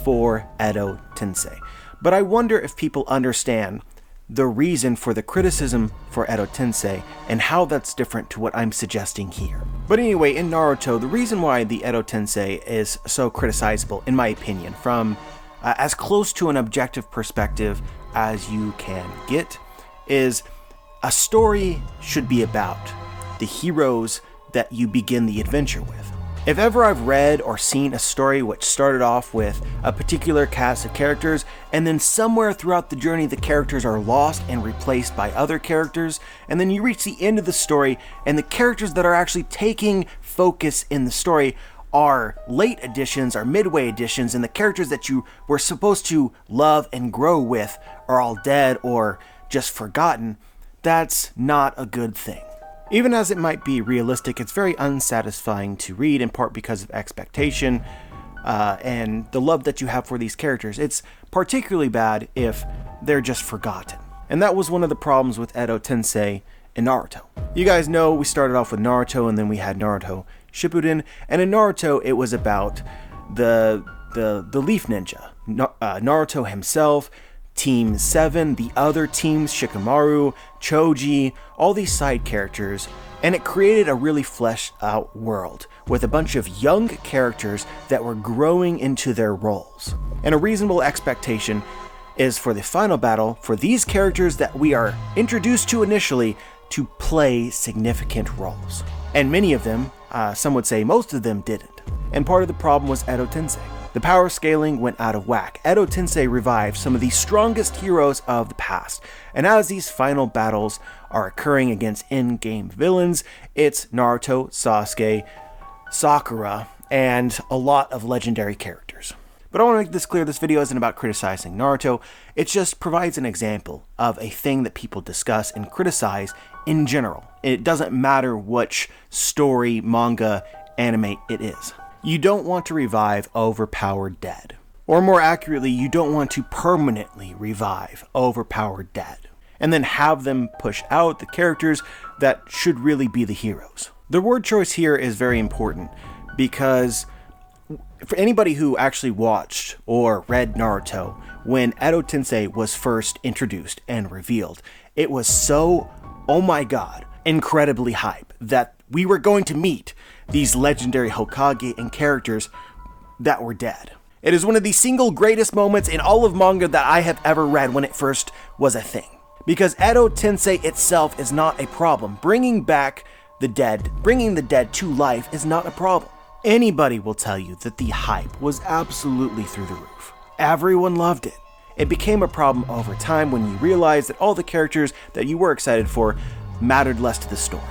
for Edo Tensei. But I wonder if people understand the reason for the criticism for Edo Tensei and how that's different to what I'm suggesting here. But anyway, in Naruto, the reason why the Edo Tensei is so criticizable, in my opinion, from as close to an objective perspective as you can get, is a story should be about the heroes that you begin the adventure with. If ever I've read or seen a story which started off with a particular cast of characters, and then somewhere throughout the journey the characters are lost and replaced by other characters, and then you reach the end of the story and the characters that are actually taking focus in the story are late additions or midway additions, and the characters that you were supposed to love and grow with are all dead or just forgotten, that's not a good thing. Even as it might be realistic, it's very unsatisfying to read, in part because of expectation and the love that you have for these characters. It's particularly bad if they're just forgotten. And that was one of the problems with Edo Tensei and Naruto. You guys know we started off with Naruto, and then we had Naruto Shippuden, and in Naruto it was about the Leaf Ninja, Naruto himself, Team 7, the other teams, Shikamaru, Choji, all these side characters, and it created a really fleshed out world with a bunch of young characters that were growing into their roles. And a reasonable expectation is for the final battle for these characters that we are introduced to initially to play significant roles. And many of them, some would say most of them, didn't. And part of the problem was Edo Tensei. The power scaling went out of whack. Edo Tensei revived some of the strongest heroes of the past, and as these final battles are occurring against in-game villains, it's Naruto, Sasuke, Sakura, and a lot of legendary characters. But I want to make this clear, this video isn't about criticizing Naruto, it just provides an example of a thing that people discuss and criticize in general. It doesn't matter which story, manga, anime it is. You don't want to revive overpowered dead. Or more accurately, you don't want to permanently revive overpowered dead, and then have them push out the characters that should really be the heroes. The word choice here is very important because for anybody who actually watched or read Naruto when Edo Tensei was first introduced and revealed, it was so, oh my god, incredibly hype that we were going to meet these legendary Hokage and characters that were dead. It is one of the single greatest moments in all of manga that I have ever read when it first was a thing. Because Edo Tensei itself is not a problem. Bringing back the dead, bringing the dead to life is not a problem. Anybody will tell you that the hype was absolutely through the roof. Everyone loved it. It became a problem over time when you realized that all the characters that you were excited for mattered less to the story,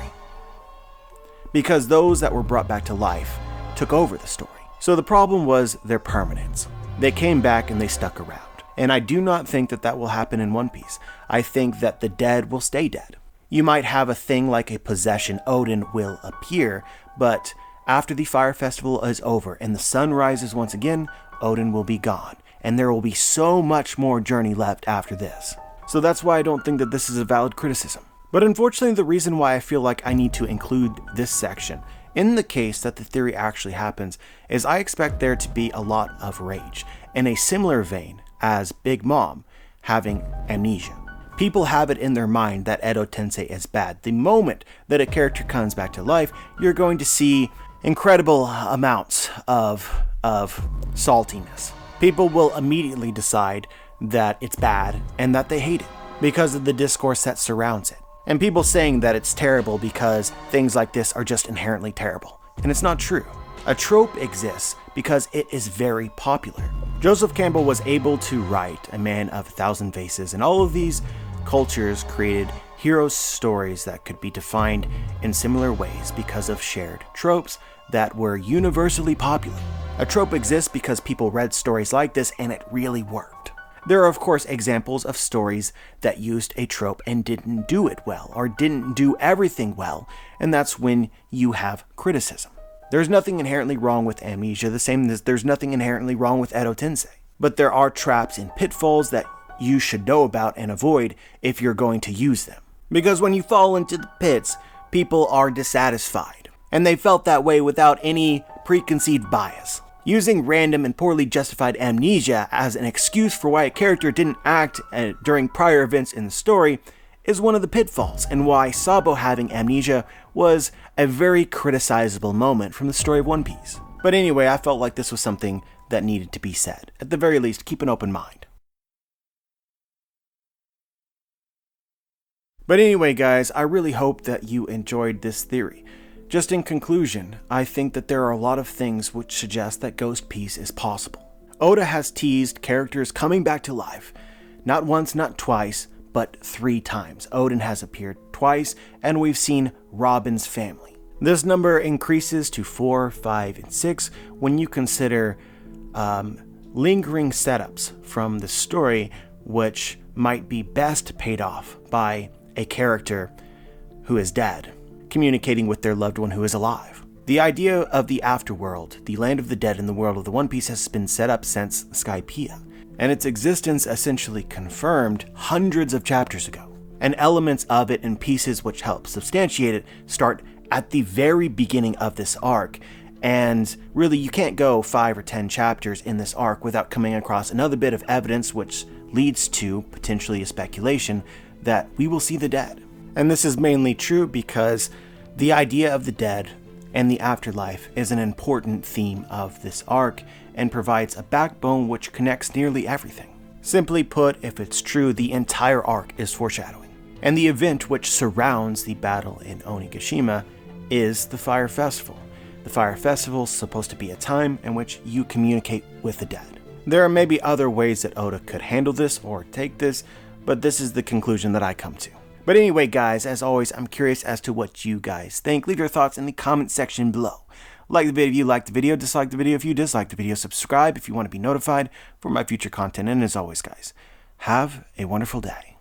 because those that were brought back to life took over the story. So the problem was their permanence. They came back and they stuck around. And I do not think that that will happen in One Piece. I think that the dead will stay dead. You might have a thing like a possession, Odin will appear, but after the Fire Festival is over and the sun rises once again, Odin will be gone. And there will be so much more journey left after this. So that's why I don't think that this is a valid criticism. But unfortunately, the reason why I feel like I need to include this section in the case that the theory actually happens is I expect there to be a lot of rage, in a similar vein as Big Mom having amnesia. People have it in their mind that Edo Tensei is bad. The moment that a character comes back to life, you're going to see incredible amounts of saltiness. People will immediately decide that it's bad and that they hate it because of the discourse that surrounds it. And people saying that it's terrible because things like this are just inherently terrible. And it's not true. A trope exists because it is very popular. Joseph Campbell was able to write A Man of a Thousand Faces, and all of these cultures created hero stories that could be defined in similar ways because of shared tropes that were universally popular. A trope exists because people read stories like this and it really worked. There are of course examples of stories that used a trope and didn't do it well, or didn't do everything well, and that's when you have criticism. There's nothing inherently wrong with Amnesia, the same as there's nothing inherently wrong with Edo Tensei. But there are traps and pitfalls that you should know about and avoid if you're going to use them. Because when you fall into the pits, people are dissatisfied, and they felt that way without any preconceived bias. Using random and poorly justified amnesia as an excuse for why a character didn't act during prior events in the story is one of the pitfalls, and why Sabo having amnesia was a very criticizable moment from the story of One Piece. But anyway, I felt like this was something that needed to be said. At the very least, keep an open mind. But anyway, guys, I really hope that you enjoyed this theory. Just in conclusion, I think that there are a lot of things which suggest that Ghost Piece is possible. Oda has teased characters coming back to life. Not once, not twice, but 3 times. Odin has appeared twice, and we've seen Robin's family. This number increases to 4, 5, and 6 when you consider lingering setups from the story which might be best paid off by a character who is dead communicating with their loved one who is alive. The idea of the afterworld, the land of the dead in the world of the One Piece, has been set up since Skypiea, and its existence essentially confirmed hundreds of chapters ago. And elements of it and pieces which help substantiate it start at the very beginning of this arc, and really you can't go 5 or 10 chapters in this arc without coming across another bit of evidence which leads to potentially a speculation that we will see the dead. And this is mainly true because the idea of the dead and the afterlife is an important theme of this arc and provides a backbone which connects nearly everything. Simply put, if it's true, the entire arc is foreshadowing. And the event which surrounds the battle in Onigashima is the Fire Festival. The Fire Festival is supposed to be a time in which you communicate with the dead. There are maybe other ways that Oda could handle this or take this, but this is the conclusion that I come to. But anyway, guys, as always, I'm curious as to what you guys think. Leave your thoughts in the comment section below. Like the video if you liked the video, dislike the video if you disliked the video, subscribe if you want to be notified for my future content, and as always, guys, have a wonderful day.